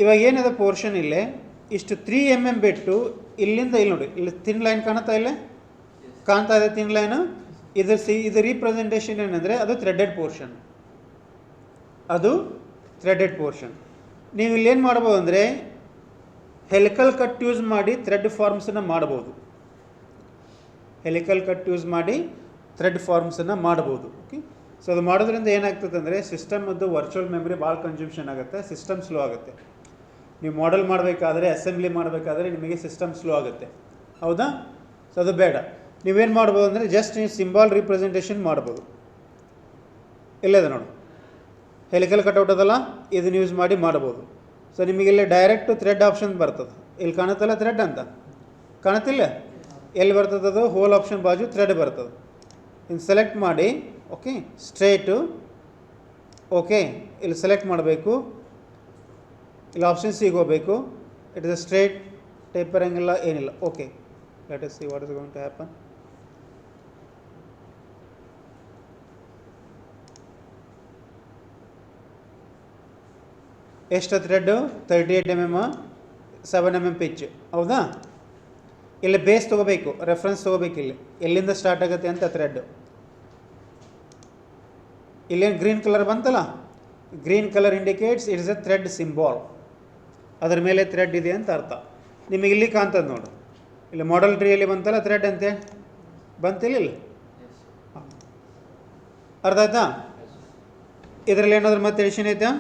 [SPEAKER 1] ಇವಾಗ ಏನಿದೆ ಪೋರ್ಷನ್ ಇಲ್ಲೇ ಇಷ್ಟು 3 mm ಬಿಟ್ಟು ಇಲ್ಲಿಂದ ಇಲ್ಲಿ ನೋಡಿ, ಇಲ್ಲಿ ಥಿನ್ ಲೈನ್ ಕಾಣುತ್ತಾ, ಇಲ್ಲೇ ಕಾಣ್ತಾ ಇದೆ ಥಿನ್ ಲೈನು. ಇದು ರೀಪ್ರೆಸೆಂಟೇಷನ್ ಏನಂದರೆ ಅದು ಥ್ರೆಡೆಡ್ ಪೋರ್ಷನ್, ಅದು ಥ್ರೆಡೆಡ್ ಪೋರ್ಷನ್. ನೀವು ಇಲ್ಲೇನು ಮಾಡ್ಬೋದು ಅಂದರೆ ಹೆಲಿಕಲ್ ಕಟ್ ಯೂಸ್ ಮಾಡಿ ಥ್ರೆಡ್ ಫಾರ್ಮ್ಸನ್ನು ಮಾಡ್ಬೋದು, ಹೆಲಿಕಲ್ ಕಟ್ ಯೂಸ್ ಮಾಡಿ ಥ್ರೆಡ್ ಫಾರ್ಮ್ಸನ್ನು ಮಾಡ್ಬೋದು. ಓಕೆ, ಸೊ ಅದು ಮಾಡೋದ್ರಿಂದ ಏನಾಗ್ತದೆ ಅಂದರೆ ಸಿಸ್ಟಮದ್ದು ವರ್ಚುವಲ್ ಮೆಮರಿ ಭಾಳ ಕನ್ಸ್ಯೂಮ್ಷನ್ ಆಗುತ್ತೆ, ಸಿಸ್ಟಮ್ ಸ್ಲೋ ಆಗುತ್ತೆ. ನೀವು ಮಾಡೆಲ್ ಮಾಡಬೇಕಾದ್ರೆ, ಅಸೆಂಬ್ಲಿ ಮಾಡಬೇಕಾದ್ರೆ ನಿಮಗೆ ಸಿಸ್ಟಮ್ ಸ್ಲೋ ಆಗುತ್ತೆ, ಹೌದಾ. ಸೊ ಅದು ಬೇಡ. ನೀವೇನು ಮಾಡ್ಬೋದು ಅಂದರೆ ಜಸ್ಟ್ ನೀವು ಸಿಂಬಾಲ್ ರೀಪ್ರೆಸೆಂಟೇಷನ್ ಮಾಡ್ಬೋದು. ಇಲ್ಲದೆ ನೋಡಿ ಹೆಲಿಕಲ್ ಕಟ್ಔಟ್ ಅದಲ್ಲ, ಇದನ್ನು ಯೂಸ್ ಮಾಡಿ ಮಾಡ್ಬೋದು. ಸೊ ನಿಮಗಿಲ್ಲಿ ಡೈರೆಕ್ಟು ಥ್ರೆಡ್ ಆಪ್ಷನ್ ಬರ್ತದೆ, ಇಲ್ಲಿ ಕಾಣುತ್ತಲ್ಲ ಥ್ರೆಡ್ ಅಂತ ಕಾಣುತ್ತಿಲ್ಲ, ಎಲ್ಲಿ ಬರ್ತದೆ ಅದು ಹೋಲ್ ಆಪ್ಷನ್ ಬಾಜು ಥ್ರೆಡ್ ಬರ್ತದೆ. ಇನ್ನು ಸೆಲೆಕ್ಟ್ ಮಾಡಿ ಓಕೆ ಸ್ಟ್ರೇಟು. ಓಕೆ, ಇಲ್ಲಿ ಸೆಲೆಕ್ಟ್ ಮಾಡಬೇಕು, ಇಲ್ಲಿ ಆಪ್ಷನ್ ಸಿಗೆ ಹೋಗಬೇಕು. It is a straight, tapering ಇಲ್ಲ, ಏನಿಲ್ಲ. Okay, let us see what is going to happen. ಎಷ್ಟು ಥ್ರೆಡ್ಡು? 38 mm, 7 mm pitch. ಹೌದಾ? ಇಲ್ಲಿ ಬೇಸ್ ತೊಗೋಬೇಕು, ರೆಫರೆನ್ಸ್ ತೊಗೋಬೇಕು. ಇಲ್ಲಿ ಎಲ್ಲಿಂದ ಸ್ಟಾರ್ಟ್ ಆಗುತ್ತೆ ಅಂತ ಥ್ರೆಡ್. ಇಲ್ಲೇನು ಗ್ರೀನ್ ಕಲರ್ ಬಂತಲ್ಲ, green colour indicates it is a thread symbol. ಅದರ ಮೇಲೆ ಥ್ರೆಡ್ ಇದೆ ಅಂತ ಅರ್ಥ. ನಿಮಗೆ ಇಲ್ಲಿ ಕಾಣ್ತದೆ ನೋಡು, ಇಲ್ಲಿ ಮಾಡೆಲ್ ಟ್ರೀಯಲ್ಲಿ ಬಂತಲ್ಲ ಥ್ರೆಡ್ ಅಂತೆ, ಬಂತಿಲ್ಲ ಇಲ್ಲಿ. ಅರ್ಥ ಆಯ್ತಾ? ಇದರಲ್ಲಿ ಏನಾದರೂ ಮತ್ತೆ ಎಡಿಷನ್ ಐತಾ?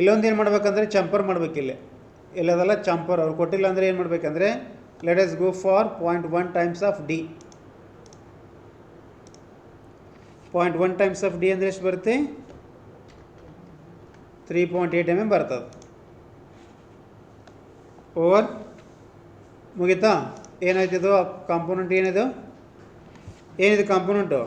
[SPEAKER 1] ಇಲ್ಲೊಂದು ಏನು ಮಾಡ್ಬೇಕಂದ್ರೆ ಚಂಪರ್ ಮಾಡ್ಬೇಕು. ಇಲ್ಲದಲ್ಲ ಚಂಪರ್ ಅವ್ರು ಕೊಟ್ಟಿಲ್ಲ ಅಂದರೆ ಏನು ಮಾಡಬೇಕಂದ್ರೆ let us go for 0.1 times of D. 0.1 times of D ಅಂದರೆ ಎಷ್ಟು ಬರುತ್ತೆ? 3.8 mm ಬರ್ತದೆ. ಓವರ್. ಮುಗೀತಾ? ಏನಾಯ್ತಿದು ಕಾಂಪೋನೆಂಟ್? ಏನಿದು ಕಾಂಪೋನೆಂಟು?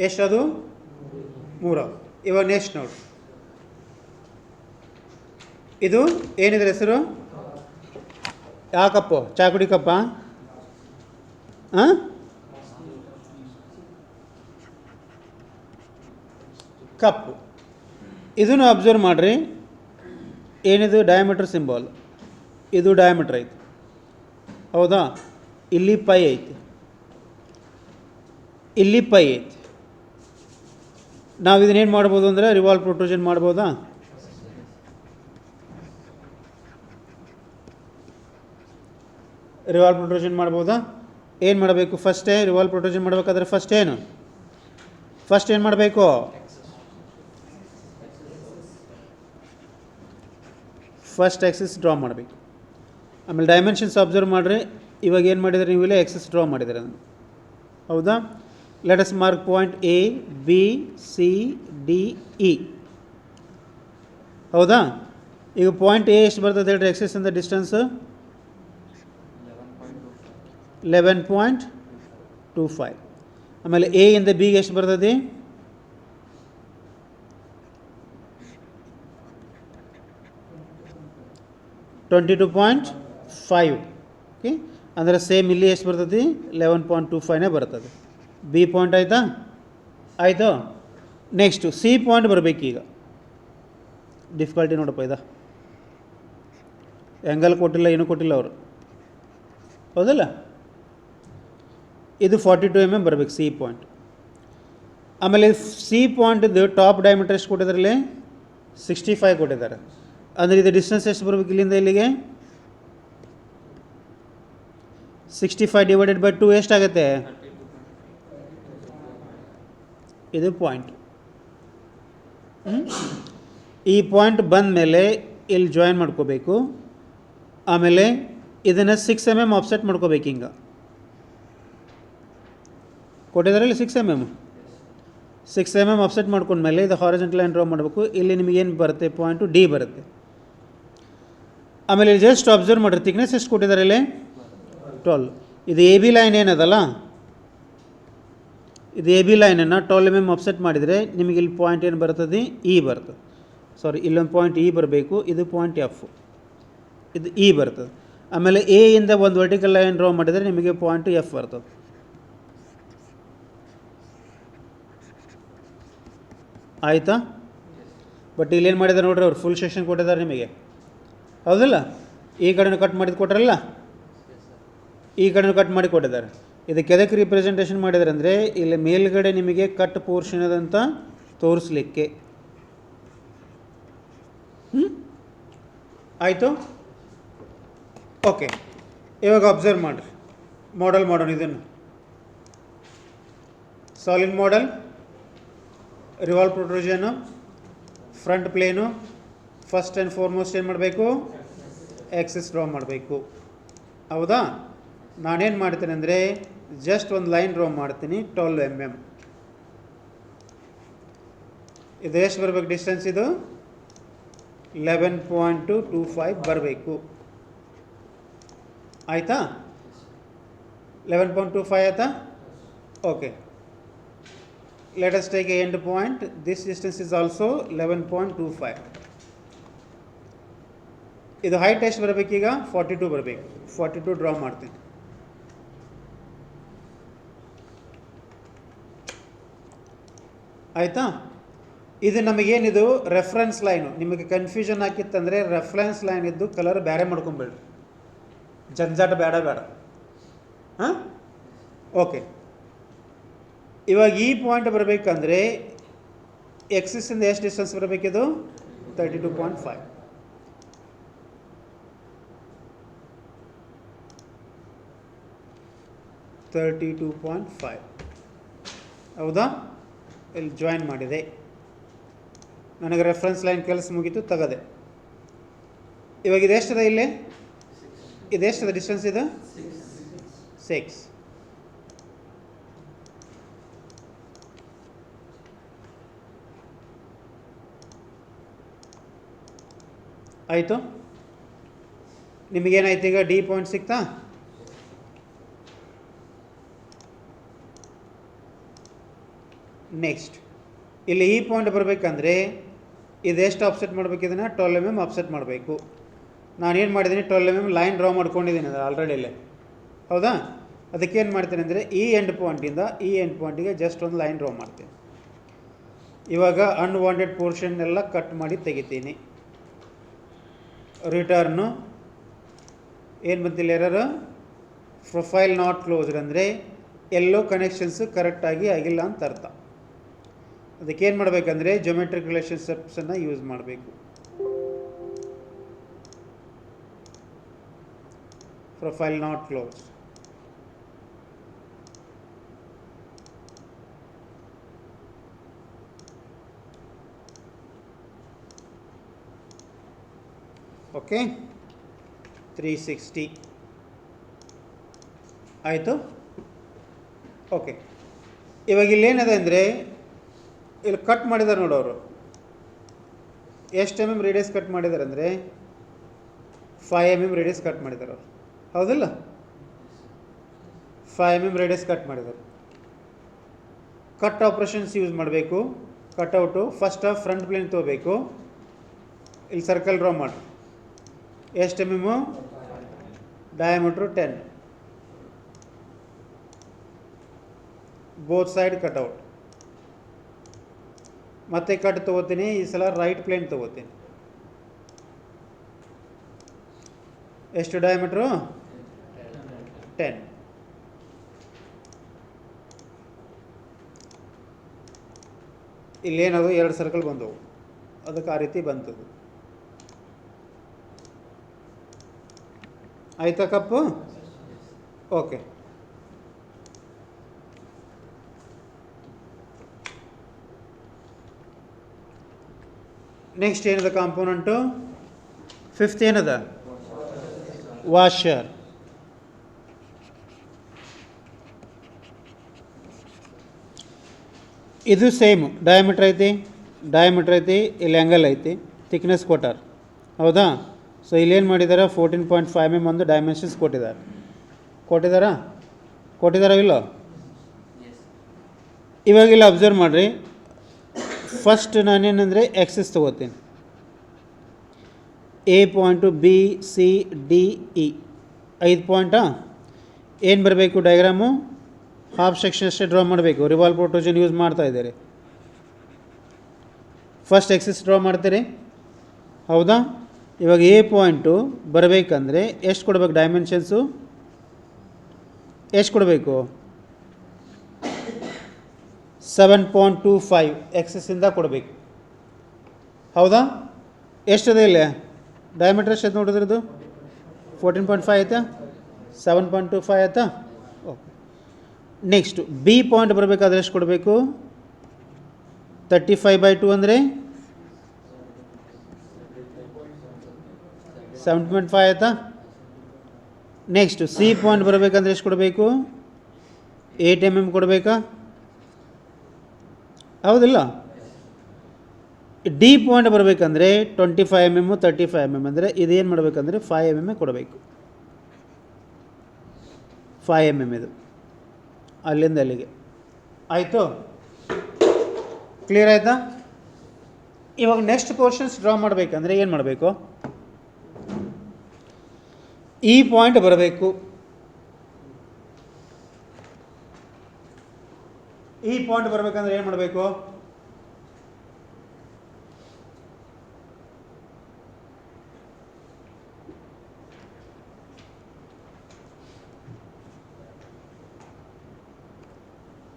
[SPEAKER 1] ಎಷ್ಟದು? 3. ಇವಾಗ ನೆಕ್ಸ್ಟ್ ನೋಡು, ಇದು ಏನಿದ್ರೆ ಹೆಸರು? ಯಾವ ಕಪ್ಪು? ಚಾಕುಡಿ ಕಪ್ಪ? ಹಾಂ, ಕಪ್ಪು. ಇದನ್ನು ಅಬ್ಸರ್ವ್ ಮಾಡಿರಿ. ಏನಿದು? Diameter symbol. ಇದು ಡಯಾಮೀಟರ್ ಐತಿ, ಹೌದಾ? ಇಲ್ಲಿ ಪೈ ಐತಿ, ಇಲ್ಲಿ ಪೈ ಐತಿ. ನಾವು ಇದನ್ನೇನು ಮಾಡ್ಬೋದು ಅಂದರೆ ರಿವಾಲ್ವ್ ಪ್ರೊಟ್ರೂಷನ್ ಮಾಡ್ಬೋದಾ? ರಿವಾಲ್ವ್ ಪ್ರೊಟ್ರೂಷನ್ ಮಾಡ್ಬೋದಾ? ಏನು ಮಾಡಬೇಕು? ಫಸ್ಟೇ ರಿವಾಲ್ವ್ ಪ್ರೊಟ್ರೂಷನ್ ಮಾಡಬೇಕಾದ್ರೆ ಫಸ್ಟ್ ಏನು ಮಾಡಬೇಕು? ಫಸ್ಟ್ ಎಕ್ಸಿಸ್ ಡ್ರಾ ಮಾಡಬೇಕು. ಆಮೇಲೆ ಡೈಮೆನ್ಷನ್ಸ್ ಅಬ್ಸರ್ವ್ ಮಾಡಿರಿ. ಇವಾಗ ಏನು ಮಾಡಿದರೆ ನೀವು ಇಲ್ಲೇ ಎಕ್ಸಿಸ್ ಡ್ರಾ ಮಾಡಿದರೆ, ಹೌದಾ? Let us mark point A, B, C, D, E. ಹೌದಾ? ಈಗ ಪಾಯಿಂಟ್ ಎ ಎಷ್ಟು ಬರ್ತದೆ ಹೇಳ್ರಿ? ಎಕ್ಸಿಸ್ ಇಂದ ಡಿಸ್ಟೆನ್ಸ್ 11.25. ಆಮೇಲೆ ಎ ಇಂದ ಬಿಗೆ ಎಷ್ಟು ಬರ್ತದೆ? 22.5. ಓಕೆ, ಅಂದರೆ ಸೇಮ್ ಇಲ್ಲಿ ಎಷ್ಟು ಬರ್ತದೆ? 11.25ನೇ ಬರ್ತದೆ. ಬಿ ಪಾಯಿಂಟ್ ಆಯಿತಾ? ಆಯಿತು. ನೆಕ್ಸ್ಟು ಸಿ ಪಾಯಿಂಟ್ ಬರಬೇಕು. ಈಗ ಡಿಫಿಕಲ್ಟಿ ನೋಡಪ್ಪ, ಇದು ಆ್ಯಂಗಲ್ ಕೊಟ್ಟಿಲ್ಲ, ಏನೂ ಕೊಟ್ಟಿಲ್ಲ ಅವರು, ಹೌದಲ್ಲ? ಇದು 42 mm ಬರಬೇಕು ಸಿ ಪಾಯಿಂಟ್. ಆಮೇಲೆ ಸಿ ಪಾಯಿಂಟ್ದು ಟಾಪ್ ಡಯಾಮೀಟರ್ ಎಷ್ಟು ಕೊಟ್ಟಿದ್ದಾರೆ? 65 ಕೊಟ್ಟಿದ್ದಾರೆ. ಅಂದರೆ ಇದು ಡಿಸ್ಟೆನ್ಸ್ ಎಷ್ಟು ಬರಬೇಕು ಇಲ್ಲಿಂದ ಇಲ್ಲಿಗೆ? 65 ಡಿವೈಡೆಡ್ ಬೈ 2 ಎಷ್ಟಾಗುತ್ತೆ? ಇದು ಪಾಯಿಂಟ್. ಈ ಪಾಯಿಂಟ್ ಬಂದ ಮೇಲೆ ಇಲ್ಲಿ ಜಾಯಿನ್ ಮಾಡ್ಕೋಬೇಕು. ಆಮೇಲೆ ಇದನ್ನು 6 mm ಆಫ್ಸೆಟ್ ಮಾಡ್ಕೋಬೇಕು. ಹಿಂಗೆ ಕೊಟ್ಟಿದ್ದಾರಲ್ಲಿ 6 mm ಆಫ್ಸೆಟ್ ಮಾಡ್ಕೊಂಡ್ಮೇಲೆ ಇದು ಹಾರಿಜಾಂಟಲ್ ಲೈನ್ ಡ್ರಾ ಮಾಡಬೇಕು. ಇಲ್ಲಿ ನಿಮಗೇನು ಬರುತ್ತೆ? ಪಾಯಿಂಟು ಡಿ ಬರುತ್ತೆ. ಆಮೇಲೆ ಜಸ್ಟ್ ಅಬ್ಸರ್ವ್ ಮಾಡಿರಿ, ಥಿಕ್ನೆಸ್ ಎಷ್ಟು ಕೊಟ್ಟಿದ್ದಾರೆ ಇಲ್ಲಿ? 12. ಇದು ಎ ಬಿ ಲೈನ್ ಏನದಲ್ಲ, ಇದು ಎ ಬಿ ಲೈನನ್ನು 12 mm ಆಫ್ಸೆಟ್ ಮಾಡಿದರೆ ನಿಮಗೆ ಇಲ್ಲಿ ಪಾಯಿಂಟ್ ಏನು ಬರ್ತದೆ? ಇ ಬರ್ತದೆ. ಸಾರಿ, ಇಲ್ಲೊಂದು ಪಾಯಿಂಟ್ ಇ ಬರಬೇಕು. ಇದು ಪಾಯಿಂಟ್ ಎಫ್, ಇದು ಇ ಬರ್ತದೆ. ಆಮೇಲೆ ಎ ಇಂದ ಒಂದು ವರ್ಟಿಕಲ್ ಲೈನ್ ಡ್ರಾ ಮಾಡಿದರೆ ನಿಮಗೆ ಪಾಯಿಂಟ್ ಎಫ್ ಬರ್ತದೆ. ಆಯಿತಾ? ಬಟ್ ಇಲ್ಲೇನು ಮಾಡಿದ್ದಾರೆ ನೋಡ್ರಿ, ಅವ್ರು ಫುಲ್ ಸೆಕ್ಷನ್ ಕೊಟ್ಟಿದ್ದಾರೆ ನಿಮಗೆ, ಹೌದಲ್ಲ? ಈ ಕಡೆನೂ ಕಟ್ ಮಾಡಿದ್ದು ಕೊಟ್ಟರಲ್ಲ, ಈ ಕಡೆನೂ ಕಟ್ ಮಾಡಿ ಕೊಟ್ಟಿದ್ದಾರೆ. ಇದಕ್ಕೆ ಎದಕ್ಕೆ ರಿಪ್ರೆಸೆಂಟೇಷನ್ ಮಾಡಿದ್ದಾರೆ ಅಂದರೆ ಇಲ್ಲಿ ಮೇಲ್ಗಡೆ ನಿಮಗೆ ಕಟ್ ಪೋರ್ಷನ್ ಅದಂತ ತೋರಿಸ್ಲಿಕ್ಕೆ. ಆಯಿತು? ಓಕೆ, ಇವಾಗ ಅಬ್ಸರ್ವ್ ಮಾಡಿರಿ. ಮಾಡೆಲ್ ಮಾಡೋಣ ಇದನ್ನು. Solid model, revolve protrusion, front plane. First and foremost ಏನು ಮಾಡಬೇಕು? ಆಕ್ಸಿಸ್ ಡ್ರಾ ಮಾಡಬೇಕು, ಹೌದಾ? ನಾನೇನು ಮಾಡ್ತೀನಿ ಅಂದರೆ ಜಸ್ಟ್ ಒಂದು ಲೈನ್ ಡ್ರಾ ಮಾಡ್ತೀನಿ, 12 mm. ಇದು ಎಷ್ಟು ಬರಬೇಕು ಡಿಸ್ಟೆನ್ಸ್? ಇದು 11.25 ಬರಬೇಕು. ಆಯಿತಾ? 11.25 ಆಯಿತಾ? Okay. Let us take a end point. This distance is also 11.25. ಇದು ಹೈಟ್ ಎಷ್ಟು ಬರಬೇಕೀಗ? 42 ಬರಬೇಕು. 42 ಡ್ರಾ ಮಾಡ್ತೀನಿ. ಆಯಿತಾ? ಇದು ನಮಗೇನಿದು ರೆಫರೆನ್ಸ್ ಲೈನು. ನಿಮಗೆ ಕನ್ಫ್ಯೂಷನ್ ಆಗಿತ್ತಂದರೆ ರೆಫರೆನ್ಸ್ ಲೈನ್ ಇದ್ದು ಕಲರ್ ಬೇರೆ ಮಾಡ್ಕೊಂಬೇಡ್ರಿ, ಜಂಜಾಟ ಬೇಡ. ಹಾಂ, ಓಕೆ. ಇವಾಗ ಈ ಪಾಯಿಂಟ್ ಬರಬೇಕಂದ್ರೆ ಎಕ್ಸಿಸಿಂದ ಎಷ್ಟು ಡಿಸ್ಟೆನ್ಸ್ ಬರಬೇಕಿದು? 32.5. ಹೌದಾ? ಇಲ್ಲಿ ಜಾಯಿನ್ ಮಾಡಿದೆ, ನನಗೆ ರೆಫರೆನ್ಸ್ ಲೈನ್ ಕೆಲಸ ಮುಗೀತು, ತಗದೆ. ಇವಾಗ ಇದೆಷ್ಟದ? ಇಲ್ಲಿ ಇದೆಷ್ಟದ ಡಿಸ್ಟೆನ್ಸ್? ಇದು 6. ಆಯಿತು? ನಿಮಗೇನಾಯ್ತು ಈಗ? ಡಿ ಪಾಯಿಂಟ್ ಸಿಗ್ತಾ? ನೆಕ್ಸ್ಟ್ ಇಲ್ಲಿ ಈ ಪಾಯಿಂಟ್ ಬರಬೇಕಂದ್ರೆ ಇದೆಷ್ಟು ಆಫ್ಸೆಟ್ ಮಾಡಬೇಕು? ಇದನ್ನು 12 mm ಆಫ್ಸೆಟ್ ಮಾಡಬೇಕು. ನಾನೇನು ಮಾಡಿದ್ದೀನಿ? 12 mm ಲೈನ್ ಡ್ರಾ ಮಾಡ್ಕೊಂಡಿದ್ದೀನಿ ಅದು ಆಲ್ರೆಡಿ ಇಲ್ಲೇ. ಹೌದಾ? ಅದಕ್ಕೇನು ಮಾಡ್ತೀನಿ ಅಂದರೆ ಈ ಎಂಡ್ ಪಾಯಿಂಟಿಂದ ಈ ಎಂಡ್ ಪಾಯಿಂಟಿಗೆ ಜಸ್ಟ್ ಒಂದು ಲೈನ್ ಡ್ರಾ ಮಾಡ್ತೀನಿ. ಇವಾಗ ಅನ್ವಾಂಟೆಡ್ ಪೋರ್ಷನ್ ಎಲ್ಲ ಕಟ್ ಮಾಡಿ ತೆಗಿತೀನಿ. ರಿಟರ್ನು ಏನು ಬಂತಿಲ್ಲ ಎರರು? ಪ್ರೊಫೈಲ್ ನಾಟ್ ಕ್ಲೋಸ್ಡ್ ಅಂದರೆ ಎಲ್ಲೋ ಕನೆಕ್ಷನ್ಸು ಕರೆಕ್ಟಾಗಿ ಆಗಿಲ್ಲ ಅಂತ ಅರ್ಥ. ಅದಕ್ಕೇನು ಮಾಡಬೇಕಂದ್ರೆ ಜೊಮೆಟ್ರಿಕ್ ರಿಲೇಷನ್ಶಿಪ್ಸನ್ನು ಯೂಸ್ ಮಾಡಬೇಕು. Profile not close. ಓಕೆ, 360 ಆಯಿತು. ಓಕೆ, ಇವಾಗ ಇಲ್ಲೇನಿದೆ ಅಂದರೆ ಇಲ್ಲಿ ಕಟ್ ಮಾಡಿದ್ದಾರೆ ನೋಡೋರು. ಎಷ್ಟು mm ರೇಡಿಯಸ್ ಕಟ್ ಮಾಡಿದ್ದಾರೆ ಅಂದರೆ 5 mm ರೇಡಿಯಸ್ ಕಟ್ ಮಾಡಿದ್ದಾರೆ ಅವರು. ಹೌದಿಲ್ಲ? 5 mm ರೇಡಿಯಸ್ ಕಟ್ ಮಾಡಿದ್ದಾರೆ. ಕಟ್ ಆಪ್ರೇಷನ್ಸ್ ಯೂಸ್ ಮಾಡಬೇಕು. ಕಟ್ಔಟು ಫಸ್ಟ್ ಫ್ರಂಟ್ ಪ್ಲೇನ್ ತೊಗೋಬೇಕು. ಇಲ್ಲಿ ಸರ್ಕಲ್ ಡ್ರಾ ಮಾಡಿ. ಎಷ್ಟು mm? Diameter 10. Both side cutout. ಮತ್ತೆ ಕಟ್ ತೊಗೋತೀನಿ. ಈ ಸಲ ರೈಟ್ ಪ್ಲೇನ್ ತೊಗೋತೀನಿ. ಎಷ್ಟು ಡಯಾಮೀಟ್ರು? 10. ಇಲ್ಲೇನದು 2 ಸರ್ಕಲ್ ಬಂದವು, ಅದಕ್ಕೆ ಆ ರೀತಿ ಬಂತದು. ಆಯ್ತಾ ಕಪ್ಪು? ಓಕೆ. ನೆಕ್ಸ್ಟ್ ಏನದ ಕಾಂಪೋನೆಂಟು? 5th ಏನದ? ವಾಷರ್. ಇದು ಸೇಮ್ ಡಯಾಮೀಟ್ರ್ ಐತಿ, ಇಲ್ಲಿ ಆ್ಯಂಗಲ್ ಐತಿ, ಥಿಕ್ನೆಸ್ ಕೊಟ್ಟಾರ. ಹೌದಾ? ಸೊ ಇಲ್ಲೇನು ಮಾಡಿದ್ದಾರೆ? 14.5 mm ಒಂದು ಡೈಮೆನ್ಷನ್ಸ್ ಕೊಟ್ಟಿದ್ದಾರಾ ಇಲ್ಲೋ? ಇವಾಗ ಇಲ್ಲಿ ಅಬ್ಸರ್ವ್ ಮಾಡಿರಿ. ಫಸ್ಟ್ ನಾನೇನಂದರೆ ಎಕ್ಸಸ್ ತೊಗೋತೀನಿ. A point, B, C, D, E 5 ಪಾಯಿಂಟಾ? ಏನು ಬರಬೇಕು ಡಯಾಗ್ರಾಮು? ಹಾಫ್ ಸೆಕ್ಷನ್ ಅಷ್ಟೇ ಡ್ರಾ ಮಾಡಬೇಕು. ರಿವಾಲ್ವ್ ಪ್ರೊಟ್ರೂಷನ್ ಯೂಸ್ ಮಾಡ್ತಾ ಇದ್ದೀರಿ. ಫಸ್ಟ್ ಎಕ್ಸಸ್ ಡ್ರಾ ಮಾಡ್ತೀರಿ. ಹೌದಾ? ಇವಾಗ ಎ ಪಾಯಿಂಟು ಬರಬೇಕಂದ್ರೆ ಎಷ್ಟು ಕೊಡಬೇಕು? ಡೈಮೆನ್ಷನ್ಸು ಎಷ್ಟು ಕೊಡಬೇಕು? 7.25 ಎಕ್ಸಸ್ಸಿಂದ ಕೊಡಬೇಕು. ಹೌದಾ? ಎಷ್ಟದೆ ಇಲ್ಲಿ? ಡಯಾಮೀಟ್ರ್ ಎಷ್ಟು ನೋಡಿದ್ರದ್ದು? 14.5 ಆಯಿತಾ? 7.25 ಆಯಿತಾ? ಓಕೆ. ನೆಕ್ಸ್ಟು ಬಿ ಪಾಯಿಂಟ್ ಬರಬೇಕಾದ್ರೆ ಎಷ್ಟು ಕೊಡಬೇಕು? 35/2 ಅಂದರೆ 7.5 ಆಯಿತಾ? ನೆಕ್ಸ್ಟು ಸಿ ಪಾಯಿಂಟ್ ಬರಬೇಕಂದ್ರೆ ಎಷ್ಟು ಕೊಡಬೇಕು? 8 mm ಕೊಡಬೇಕಾ? ಹೌದಿಲ್ಲ? ಡಿ ಪಾಯಿಂಟ್ ಬರಬೇಕಂದ್ರೆ 25 mm 35 mm ಅಂದರೆ ಇದೇನು ಮಾಡಬೇಕಂದ್ರೆ 5 mm ಕೊಡಬೇಕು. 5 mm ಇದು ಅಲ್ಲಿಂದ ಅಲ್ಲಿಗೆ ಆಯಿತು. ಕ್ಲಿಯರ್ ಆಯಿತಾ? ಇವಾಗ ನೆಕ್ಸ್ಟ್ ಪೋರ್ಷನ್ಸ್ ಡ್ರಾ ಮಾಡಬೇಕಂದ್ರೆ ಏನು ಮಾಡಬೇಕು? ಈ ಪಾಯಿಂಟ್ ಬರಬೇಕು. ಈ ಪಾಯಿಂಟ್ ಬರಬೇಕಂದ್ರೆ ಏನು ಮಾಡಬೇಕು?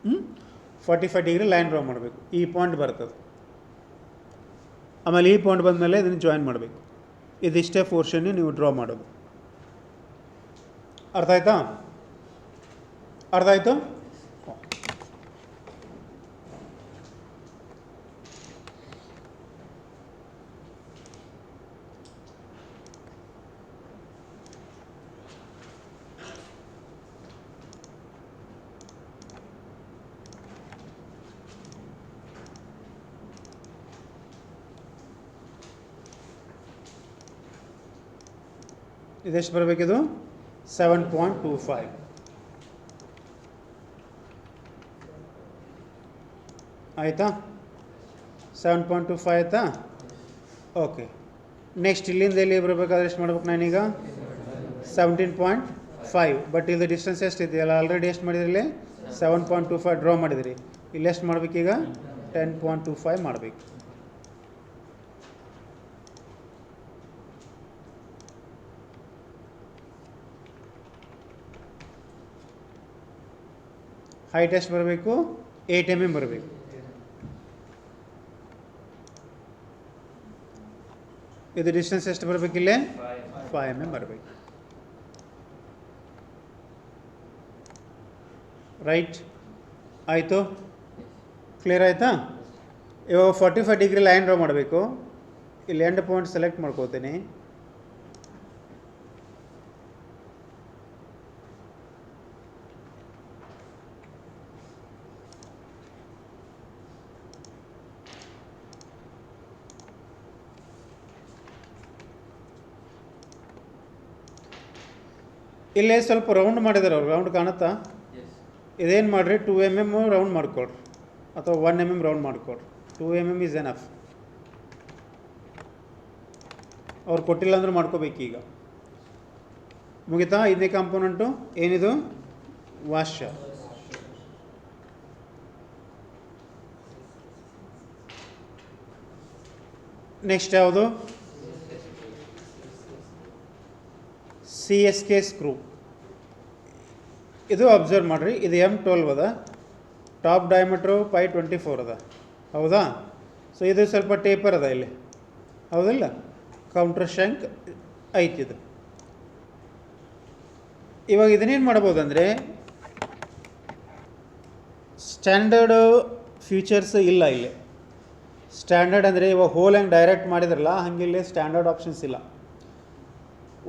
[SPEAKER 1] ಹ್ಞೂ 45 ಡಿಗ್ರಿ ಲೈನ್ ಡ್ರಾ ಮಾಡಬೇಕು. ಈ ಪಾಯಿಂಟ್ ಬರ್ತದೆ. ಆಮೇಲೆ ಈ ಪಾಯಿಂಟ್ ಬಂದಮೇಲೆ ಇದನ್ನು ಜಾಯಿನ್ ಮಾಡಬೇಕು. ಇದಿಷ್ಟೇ ಪೋರ್ಷನ್ನು ನೀವು ಡ್ರಾ ಮಾಡೋದು. ಅರ್ಥ ಆಯ್ತಾ? ಅರ್ಥ ಆಯಿತು? ಇದೆಷ್ಟು ಬರಬೇಕಿದು? 7.25. ಆಯಿತಾ? 7.25 ಆಯಿತಾ? ಓಕೆ. ನೆಕ್ಸ್ಟ್ ಇಲ್ಲಿಂದ ಎಲ್ಲಿ ಬರಬೇಕಾದ್ರೆ ಎಷ್ಟು ಮಾಡ್ಬೇಕು ನಾನೀಗ? 17.5. ಬಟ್ ಇಲ್ಲಿ ಡಿಸ್ಟೆನ್ಸ್ ಎಷ್ಟು ಇದೆಯಲ್ಲ, ಆಲ್ರೆಡಿ ಎಷ್ಟು ಮಾಡಿದ್ರಿ? 7.25 ಡ್ರಾ ಮಾಡಿದಿರಿ. ಇಲ್ಲಿ ಎಷ್ಟು ಮಾಡಬೇಕೀಗ? 10.25 ಮಾಡಬೇಕು. ಹೈಟ್ ಎಷ್ಟು ಬರಬೇಕು? 8 mm ಬರಬೇಕು. ಇದು ಡಿಸ್ಟೆನ್ಸ್ ಎಷ್ಟು ಬರಬೇಕಿಲ್ಲೇ? 5 mm ಬರಬೇಕು. ರೈಟ್? ಆಯಿತು? ಕ್ಲಿಯರ್ ಆಯಿತಾ? ಇವಾಗ 45 ಡಿಗ್ರಿ ಲೈನ್ ಡ್ರಾ ಮಾಡಬೇಕು. ಇಲ್ಲಿ ಎಂಡ್ ಪಾಯಿಂಟ್ ಸೆಲೆಕ್ಟ್ ಮಾಡ್ಕೋತೀನಿ. ಇಲ್ಲೇ ಸ್ವಲ್ಪ ರೌಂಡ್ ಮಾಡಿದಾರೆ ಅವ್ರು. ರೌಂಡ್ ಕಾಣುತ್ತಾ? ಇದೇನು ಮಾಡಿರಿ, 2 mm ರೌಂಡ್ ಮಾಡಿಕೊಡ್ರಿ ಅಥವಾ 1 mm ರೌಂಡ್ ಮಾಡಿಕೊಡ್ರಿ. 2 mm ಈಸ್ ಎನಫ್. ಅವ್ರು ಕೊಟ್ಟಿಲ್ಲ ಅಂದ್ರೆ ಮಾಡ್ಕೋಬೇಕೀಗ. ಮುಗಿತಾ? ಇದನ್ನೇ ಕಾಂಪೋನೆಂಟು ಏನಿದು? ವಾಷರ್. ನೆಕ್ಸ್ಟ್ ಯಾವುದು? CSK screw. ಇದು ಅಬ್ಸರ್ವ್ ಮಾಡಿರಿ. ಇದು M12 ಅದ. ಟಾಪ್ ಡಯಾಮೀಟ್ರು 524 ಅದ. ಹೌದಾ? ಸೊ ಇದು ಸ್ವಲ್ಪ ಟೇಪರ್ ಅದ ಇಲ್ಲಿ, ಹೌದಿಲ್ಲ? ಕೌಂಟರ್ ಶಂಕ್ ಐತಿದು. ಇವಾಗ ಇದನ್ನೇನು ಮಾಡ್ಬೋದಂದರೆ, ಸ್ಟ್ಯಾಂಡರ್ಡ್ ಫೀಚರ್ಸ್ ಇಲ್ಲ ಇಲ್ಲಿ. ಸ್ಟ್ಯಾಂಡರ್ಡ್ ಅಂದರೆ ಇವಾಗ ಹೋಲ್ ಹೆಂಗೆ ಡೈರೆಕ್ಟ್ ಮಾಡಿದ್ರಲ್ಲ, ಹಂಗೆ ಇಲ್ಲಿ ಸ್ಟ್ಯಾಂಡರ್ಡ್ ಆಪ್ಷನ್ಸ್ ಇಲ್ಲ.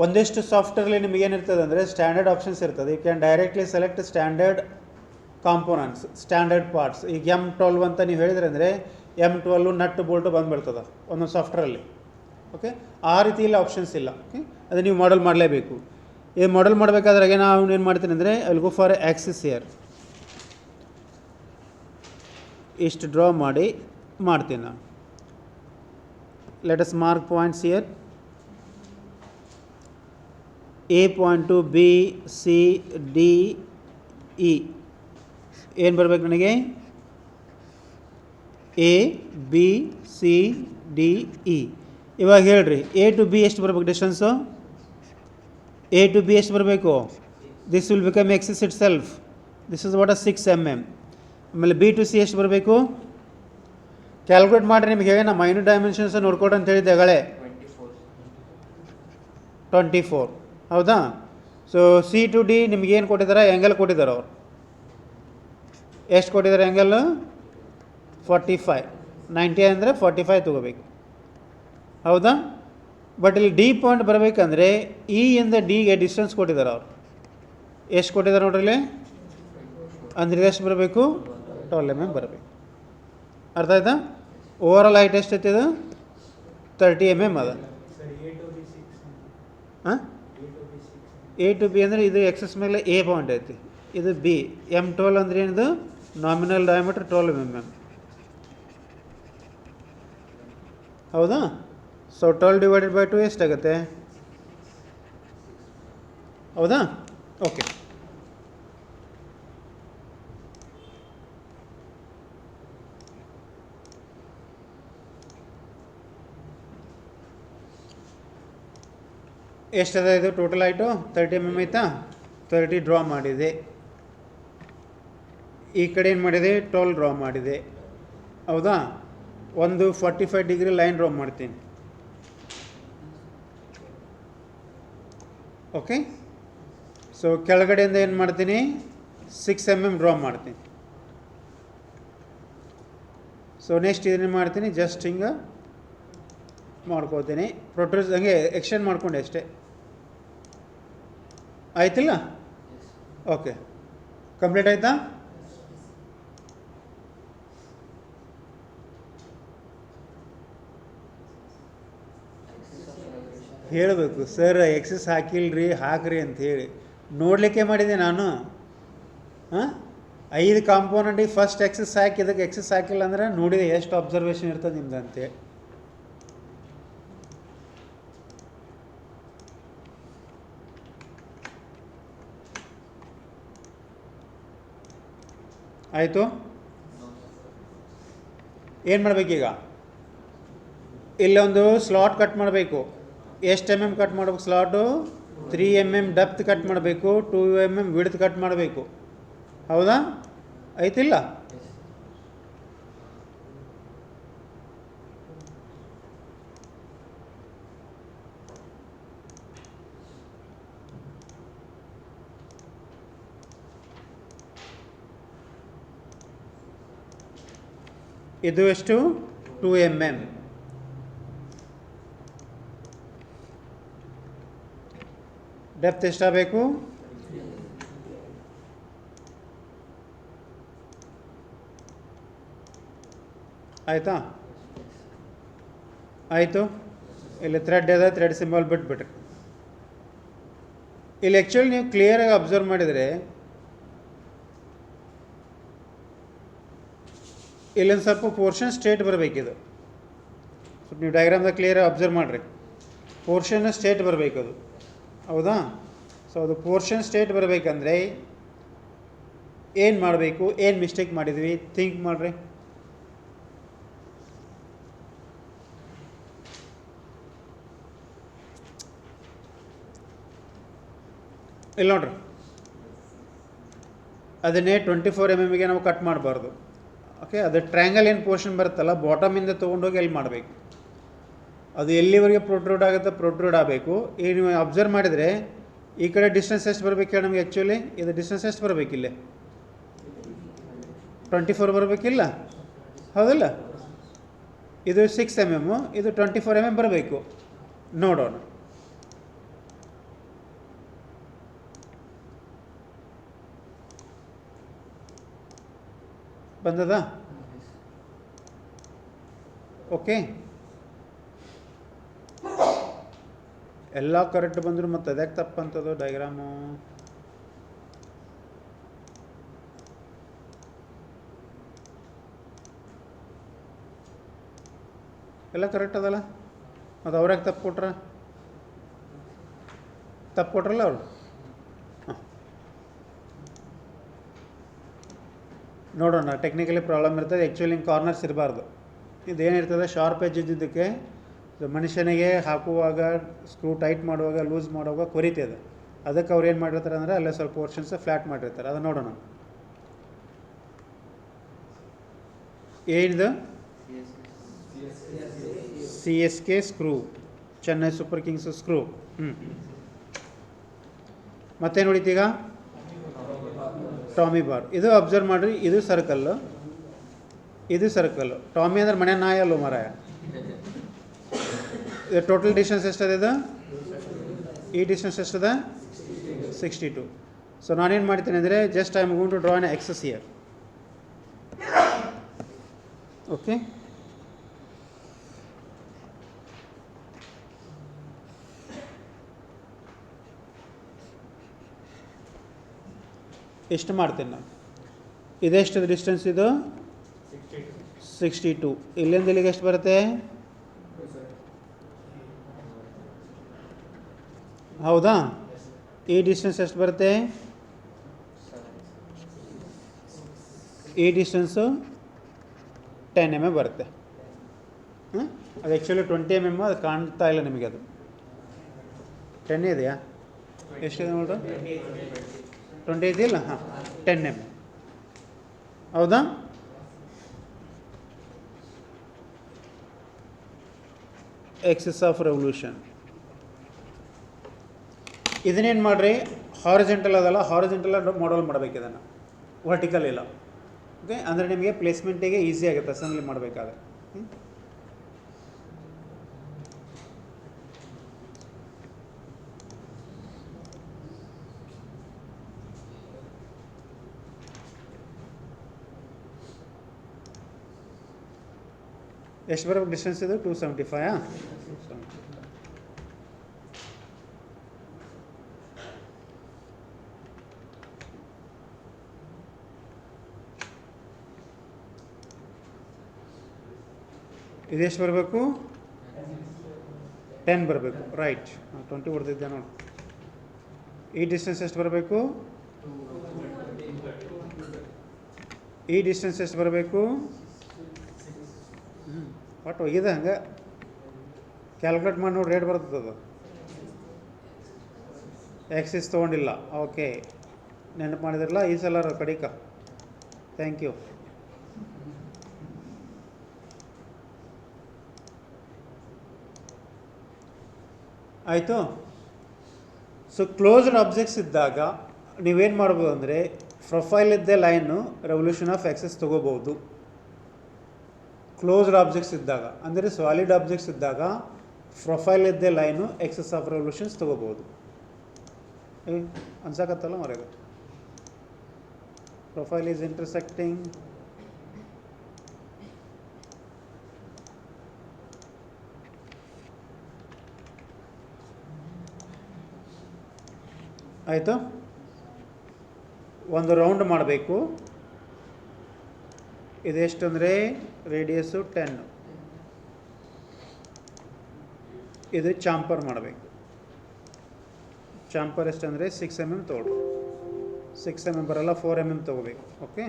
[SPEAKER 1] ಒಂದಿಷ್ಟು ಸಾಫ್ಟ್ವೇರ್ಲಿ ನಿಮಗೇನಿರ್ತದೆ ಅಂದರೆ ಸ್ಟ್ಯಾಂಡರ್ಡ್ ಆಪ್ಷನ್ಸ್ ಇರ್ತದೆ. You can directly select standard components, standard parts. ಈಗ M12 ಅಂತ ನೀವು ಹೇಳಿದ್ರೆ ಅಂದರೆ M12 ನಟ್ ಬೋಲ್ಟು ಬಂದುಬಿಡ್ತದೆ ಒಂದೊಂದು ಸಾಫ್ಟ್ವೇರಲ್ಲಿ. ಓಕೆ, ಆ ರೀತಿ ಇಲ್ಲ, ಆಪ್ಷನ್ಸ್ ಇಲ್ಲ. ಓಕೆ, ಅದು ನೀವು ಮಾಡೆಲ್ ಮಾಡಲೇಬೇಕು. ಇದು ಮಾಡೆಲ್ ಮಾಡಬೇಕಾದ್ರಾಗೆ ನಾವು ಏನು ಮಾಡ್ತೀನಿ ಅಂದರೆ I will go for Axis year. ಇಷ್ಟು ಡ್ರಾ ಮಾಡ್ತೀನಿ ನಾನು. Let us mark points year. A point to B C D E. ಏನು ಬರಬೇಕು ನನಗೆ? A B C D E. ಇವಾಗ ಹೇಳ್ರಿ, A ಟು B ಎಷ್ಟು ಬರಬೇಕು ಡಿಸ್ಟೆನ್ಸು? A ಟು B ಎಷ್ಟು ಬರಬೇಕು? This will become Axis it self. This is what 6 mm. ಆಮೇಲೆ B ಟು C ಎಷ್ಟು ಬರಬೇಕು? ಕ್ಯಾಲ್ಕುಲೇಟ್ ಮಾಡಿರಿ. ನಿಮಗೆ ಹೇಗೆ ನಾ ಮೈನರ್ ಡೈಮೆನ್ಷನ್ಸ್ ನೋಡ್ಕೊಟ್ಟು ಅಂತ ಹೇಳಿದ್ದೆ ಆಗಲೇ. 24. ಹೌದಾ? ಸೊ C ಟು D ನಿಮಗೇನು ಕೊಟ್ಟಿದ್ದಾರೆ? ಆ್ಯಂಗಲ್ ಕೊಟ್ಟಿದ್ದಾರೆ ಅವರು. ಎಷ್ಟು ಕೊಟ್ಟಿದ್ದಾರೆ ಆ್ಯಂಗಲ್? 45. 90 ಅಂದರೆ 45 ತೊಗೋಬೇಕು. ಹೌದಾ? ಬಟ್ ಇಲ್ಲಿ ಡಿ ಪಾಯಿಂಟ್ ಬರಬೇಕಂದ್ರೆ ಇ ಇಂದ ಡಿಗೆ ಡಿಸ್ಟೆನ್ಸ್ ಕೊಟ್ಟಿದ್ದಾರೆ ಅವರು. ಎಷ್ಟು ಕೊಟ್ಟಿದ್ದಾರೆ ನೋಡ್ರಿ ಇಲ್ಲಿ? ಅಂದರೆ ಎಷ್ಟು ಬರಬೇಕು? 12 mm ಬರಬೇಕು. ಅರ್ಥ ಆಯ್ತಾ? ಓವರಾಲ್ ಹೈಟ್ ಎಷ್ಟೈತೆ ಇದು 30 mm ಅದ. ಹಾಂ ಎ ಟು ಬಿ ಅಂದರೆ ಇದು ಎಕ್ಸಸ್ ಮೇಲೆ ಎ ಪಾಯಿಂಟ್ ಐತಿ, ಇದು ಬಿ. M12 ಅಂದ್ರೆ ಏನಿದು ನಾಮಿನಲ್ ಡಯಾಮೀಟರ್ 12 mm. ಹೌದಾ? ಸೊ 12/2 ಎಷ್ಟಾಗುತ್ತೆ? ಹೌದಾ? ಓಕೆ. ಎಷ್ಟದ ಇದು ಟೋಟಲ್ ಹೈಟು? 30 mm ಐತಾ? 30 ಡ್ರಾ ಮಾಡಿದೆ. ಈ ಕಡೆ ಏನು ಮಾಡಿದೆ? 12 ಡ್ರಾ ಮಾಡಿದೆ. ಹೌದಾ? ಒಂದು 45 ಡಿಗ್ರಿ ಲೈನ್ ಡ್ರಾ ಮಾಡ್ತೀನಿ. ಓಕೆ. ಸೊ ಕೆಳಗಡೆಯಿಂದ ಏನು ಮಾಡ್ತೀನಿ? 6 mm ಡ್ರಾ ಮಾಡ್ತೀನಿ. ಸೊ ನೆಕ್ಸ್ಟ್ ಇದನ್ನು ಮಾಡ್ತೀನಿ, ಜಸ್ಟ್ ಹಿಂಗೆ ಮಾಡ್ಕೋತೀನಿ. ಪ್ರೊಟ್ರೂಸ್ ಹಂಗೆ ಎಕ್ಸ್ಟೆಂಡ್ ಮಾಡ್ಕೊಂಡೆ ಅಷ್ಟೇ. ಆಯ್ತಿಲ್ಲ? ಓಕೆ, ಕಂಪ್ಲೀಟ್ ಆಯಿತಾ? ಹೇಳಬೇಕು ಸರ್ ಎಕ್ಸಸ್ ಹಾಕಿಲ್ರಿ ಹಾಕ್ರಿ ಅಂತ ಹೇಳಿ ನೋಡಲಿಕ್ಕೆ ಮಾಡಿದೆ ನಾನು. ಹಾಂ, 5 ಕಾಂಪೋನೆಂಟಿಗೆ ಫಸ್ಟ್ ಎಕ್ಸಸ್ ಹಾಕಿ ಇದಕ್ಕೆ ಎಕ್ಸಸ್ ಹಾಕಿಲ್ಲ ಅಂದ್ರೆ ನೋಡಿದೆ ಎಷ್ಟು ಅಬ್ಸರ್ವೇಷನ್ ಇರ್ತದೆ ನಿಮ್ದು ಅಂತೇಳಿ. ಆಯಿತು? ಏನು ಮಾಡಬೇಕೀಗ? ಇಲ್ಲೊಂದು ಸ್ಲಾಟ್ ಕಟ್ ಮಾಡಬೇಕು. ಎಷ್ಟು MM ಕಟ್ ಮಾಡಬೇಕು? ಸ್ಲಾಟು 3 mm ಡೆಪ್ತ್ ಕಟ್ ಮಾಡಬೇಕು, 2 mm ವಿಡ್ತ್ ಕಟ್ ಮಾಡಬೇಕು. ಹೌದಾ? ಐತಿಲ್ಲ? ಇದು ಎಷ್ಟು? 2 mm. ಡೆಪ್ತ್ ಎಷ್ಟಾಗಬೇಕು? ಆಯಿತಾ? ಆಯಿತು. ಇಲ್ಲಿ ಥ್ರೆಡ್ ಇದೆ, ಥ್ರೆಡ್ ಸಿಂಬಲ್ ಬಿಟ್ಬಿಟ್ರಿ. ಇಲ್ಲಿ ಆ್ಯಕ್ಚುಲಿ ನೀವು ಕ್ಲಿಯರಾಗಿ ಅಬ್ಸರ್ವ್ ಮಾಡಿದರೆ ಇಲ್ಲೊಂದು ಸ್ವಲ್ಪ ಪೋರ್ಷನ್ ಸ್ಟ್ರೇಟ್ ಬರಬೇಕಿದು. ಸ್ವಲ್ಪ ನೀವು ಡಯಾಗ್ರಾಮ್ದಾಗ ಕ್ಲಿಯರಾಗಿ ಅಬ್ಸರ್ವ್ ಮಾಡಿರಿ. ಪೋರ್ಷನ್ ಸ್ಟ್ರೇಟ್ ಬರಬೇಕದು. ಹೌದಾ? ಸೊ ಅದು ಪೋರ್ಷನ್ ಸ್ಟ್ರೇಟ್ ಬರಬೇಕಂದ್ರೆ ಏನು ಮಾಡಬೇಕು? ಏನು ಮಿಸ್ಟೇಕ್ ಮಾಡಿದ್ವಿ? ಥಿಂಕ್ ಮಾಡಿರಿ. ಇಲ್ಲಿ ನೋಡ್ರಿ, ಅದನ್ನೇ 24 mm ನಾವು ಕಟ್ ಮಾಡಬಾರ್ದು. ಓಕೆ, ಅದು ಟ್ರ್ಯಾಂಗಲ್ ಏನು ಪೋರ್ಷನ್ ಬರುತ್ತಲ್ಲ ಬಾಟಮಿಂದ ತೊಗೊಂಡೋಗಿ ಎಲ್ಲಿ ಮಾಡಬೇಕು, ಅದು ಎಲ್ಲಿವರೆಗೆ ಪ್ರೊಟ್ರೂಡ್ ಆಗುತ್ತೆ ಪ್ರೊಟ್ರೂಡ್ ಆಗಬೇಕು. ಈಗ ನೀವು ಅಬ್ಸರ್ವ್ ಮಾಡಿದರೆ ಈ ಕಡೆ ಡಿಸ್ಟೆನ್ಸ್ ಎಷ್ಟು ಬರಬೇಕು ಹೇಳಿ ನಮಗೆ? ಆ್ಯಕ್ಚುಲಿ ಇದು ಡಿಸ್ಟೆನ್ಸ್ ಎಷ್ಟು ಬರಬೇಕಿಲ್ಲ? 24 ಬರಬೇಕಿಲ್ಲ? ಹೌದಲ್ಲ? ಇದು 6 mm, ಇದು 24 mm ಬರಬೇಕು. ನೋಡೋಣ. ಬಂದದಾ? ಓಕೆ, ಎಲ್ಲ ಕರೆಕ್ಟ್ ಬಂದರು ಮತ್ತು ಅದಕ್ಕೆ ತಪ್ಪಂಥದ್ದು ಡಯಾಗ್ರಾಮು. ಎಲ್ಲ ಕರೆಕ್ಟ್ ಅದಲ್ಲ ಮತ್ತು ಅವ್ರ್ಯಾಕೆ ತಪ್ಪು ಕೊಟ್ರಲ್ಲ ಅವರು. ಹಾಂ, ನೋಡೋಣ. ಟೆಕ್ನಿಕಲಿ ಪ್ರಾಬ್ಲಮ್ ಇರ್ತದೆ. ಆ್ಯಕ್ಚುಲಿ ಹಿಂಗೆ ಕಾರ್ನರ್ಸ್ ಇರಬಾರ್ದು. ಇದೇನಿರ್ತದೆ ಶಾರ್ಪ್ ಎಜ್ ಇದ್ದಿದ್ದಕ್ಕೆ ಮನುಷ್ಯನಿಗೆ ಹಾಕುವಾಗ ಸ್ಕ್ರೂ ಟೈಟ್ ಮಾಡುವಾಗ ಲೂಸ್ ಮಾಡುವಾಗ ಕೊರಿತದೆ. ಅದಕ್ಕೆ ಅವ್ರು ಏನು ಮಾಡಿರ್ತಾರೆ ಅಂದರೆ ಅಲ್ಲೇ ಸ್ವಲ್ಪ ಪೋರ್ಷನ್ಸ್ ಫ್ಲ್ಯಾಟ್ ಮಾಡಿರ್ತಾರೆ. ಅದು ನೋಡೋಣ. ಏನಿದು? CSK screw, Chennai Super Kings screw. ಮತ್ತೇನು ಉಳಿತೀಗ? Tommy bar. ಇದು ಅಬ್ಸರ್ವ್ ಮಾಡಿರಿ, ಇದು ಸರ್ಕಲ್ಲು, ಇದು ಸರ್ಕಲ್ಲು. ಟಾಮಿ ಅಂದ್ರೆ ಮನೆ ನಾಯಿ ಅಲ್ಲೋ ಮರಾಯ. ಇದು ಟೋಟಲ್ ಡಿಸ್ಟೆನ್ಸ್ ಎಷ್ಟದ? ಇದು ಈ ಡಿಸ್ಟೆನ್ಸ್ ಎಷ್ಟದ? 62. ಸೊ ನಾನೇನು ಮಾಡ್ತೀನಿ ಅಂದರೆ just I am going to draw an axis here. Okay, ಎಷ್ಟು ಮಾಡ್ತೀನಿ ನಾನು? ಇದೆಷ್ಟು ಡಿಸ್ಟೆನ್ಸ್ ಇದು? 62. ಇಲ್ಲಿಂದ ಇಲ್ಲಿಗೆ ಎಷ್ಟು ಬರುತ್ತೆ? ಹೌದಾ? ಈ ಡಿಸ್ಟೆನ್ಸ್ ಎಷ್ಟು ಬರುತ್ತೆ? ಈ ಡಿಸ್ಟೆನ್ಸು 10 mm ಬರುತ್ತೆ. ಅದು ಆ್ಯಕ್ಚುಲಿ 20 mm, ಅದು ಕಾಣ್ತಾ ಇಲ್ಲ ನಿಮಗೆ. ಅದು 10 ಇದೆಯಾ? ಎಷ್ಟಿದೆ ನೋಡ್ರಿ? 20 ಇದೆಯಲ್ಲ? ಹಾಂ, 10 mm. ಹೌದಾ? Axis of revolution. ಇದನ್ನೇನು ಮಾಡಿರಿ, ಹಾರಿಜೆಂಟಲ್ ಅದಲ್ಲ, ಹಾರಿಜೆಂಟಲ್ ಮಾಡಲ್ ಮಾಡಬೇಕು ಇದನ್ನು, ವರ್ಟಿಕಲ್ ಇಲ್ಲ. ಓಕೆ, ಅಂದರೆ ನಿಮಗೆ ಪ್ಲೇಸ್ಮೆಂಟಿಗೆ ಈಸಿ ಆಗುತ್ತೆ ಅಸೆಂಬ್ಲಿ ಮಾಡಬೇಕಾದ್ರೆ. ಎಷ್ಟು ಬರಬೇಕು ಡಿಸ್ಟೆನ್ಸ್ ಇದು? 275. ಇದೆಷ್ಟು ಬರಬೇಕು? 10 ಬರಬೇಕು. ರೈಟ್, 20 ಹೊಡೆದಿದ್ದೆ ನೋಡಿ. ಈ ಡಿಸ್ಟೆನ್ಸ್ ಎಷ್ಟು ಬರಬೇಕು? ಈ ಡಿಸ್ಟೆನ್ಸ್ ಎಷ್ಟು ಬರಬೇಕು? ಒಟ್ಟು ಹೋಗಿದೆ ಹಂಗೆ ಕ್ಯಾಲ್ಕುಲೇಟ್ ಮಾಡಿ ನೋಡಿ, ರೇಟ್ ಬರ್ತದೆ ಅದು. ಆ್ಯಕ್ಸಿಸ್ ತೊಗೊಂಡಿಲ್ಲ. ಓಕೆ, ನೆನಪು ಮಾಡಿದ್ರಲ್ಲ ಈ ಸಲ ಕಡಿಕ. Thank you. ಆಯಿತು. ಸೊ ಕ್ಲೋಸ್ಡ್ ಆಬ್ಜೆಕ್ಟ್ಸ್ ಇದ್ದಾಗ ನೀವೇನು ಮಾಡ್ಬೋದು ಅಂದರೆ, ಪ್ರೊಫೈಲ್ ಇದ್ದ ಲೈನು ರೆವಲ್ಯೂಷನ್ ಆಫ್ ಆ್ಯಕ್ಸಿಸ್ ತೊಗೋಬೋದು. ಕ್ಲೋಸ್ಡ್ ಆಬ್ಜೆಕ್ಟ್ಸ್ ಇದ್ದಾಗ, ಅಂದರೆ ಸಾಲಿಡ್ ಆಬ್ಜೆಕ್ಟ್ಸ್ ಇದ್ದಾಗ ಪ್ರೊಫೈಲ್ ಇದ್ದ ಲೈನು ಎಕ್ಸಸ್ ಆಫ್ ರೆವಲ್ಯೂಷನ್ಸ್ ತೊಗೋಬೋದು. ಅನ್ಸಕತ್ತಲ್ಲ ಮರ್ಯಾದ? ಪ್ರೊಫೈಲ್ ಈಸ್ ಇಂಟರ್ಸೆಕ್ಟಿಂಗ್ ಆಯಿತು. ಒಂದು ರೌಂಡ್ ಮಾಡಬೇಕು. ಇದೆಷ್ಟು ಅಂದರೆ ರೇಡಿಯಸ್ಸು 10. ಇದು ಚಾಂಪರ್ ಮಾಡಬೇಕು. ಚಾಂಪರ್ ಎಷ್ಟು ಅಂದರೆ 6 mm ತೊಗೊಳ್ಳಿ. 6 mm ಬರಲ್ಲ, 4 mm ತೊಗೋಬೇಕು. Okay,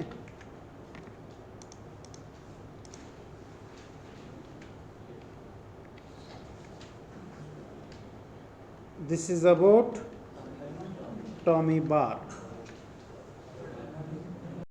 [SPEAKER 1] this is about Tommy bar.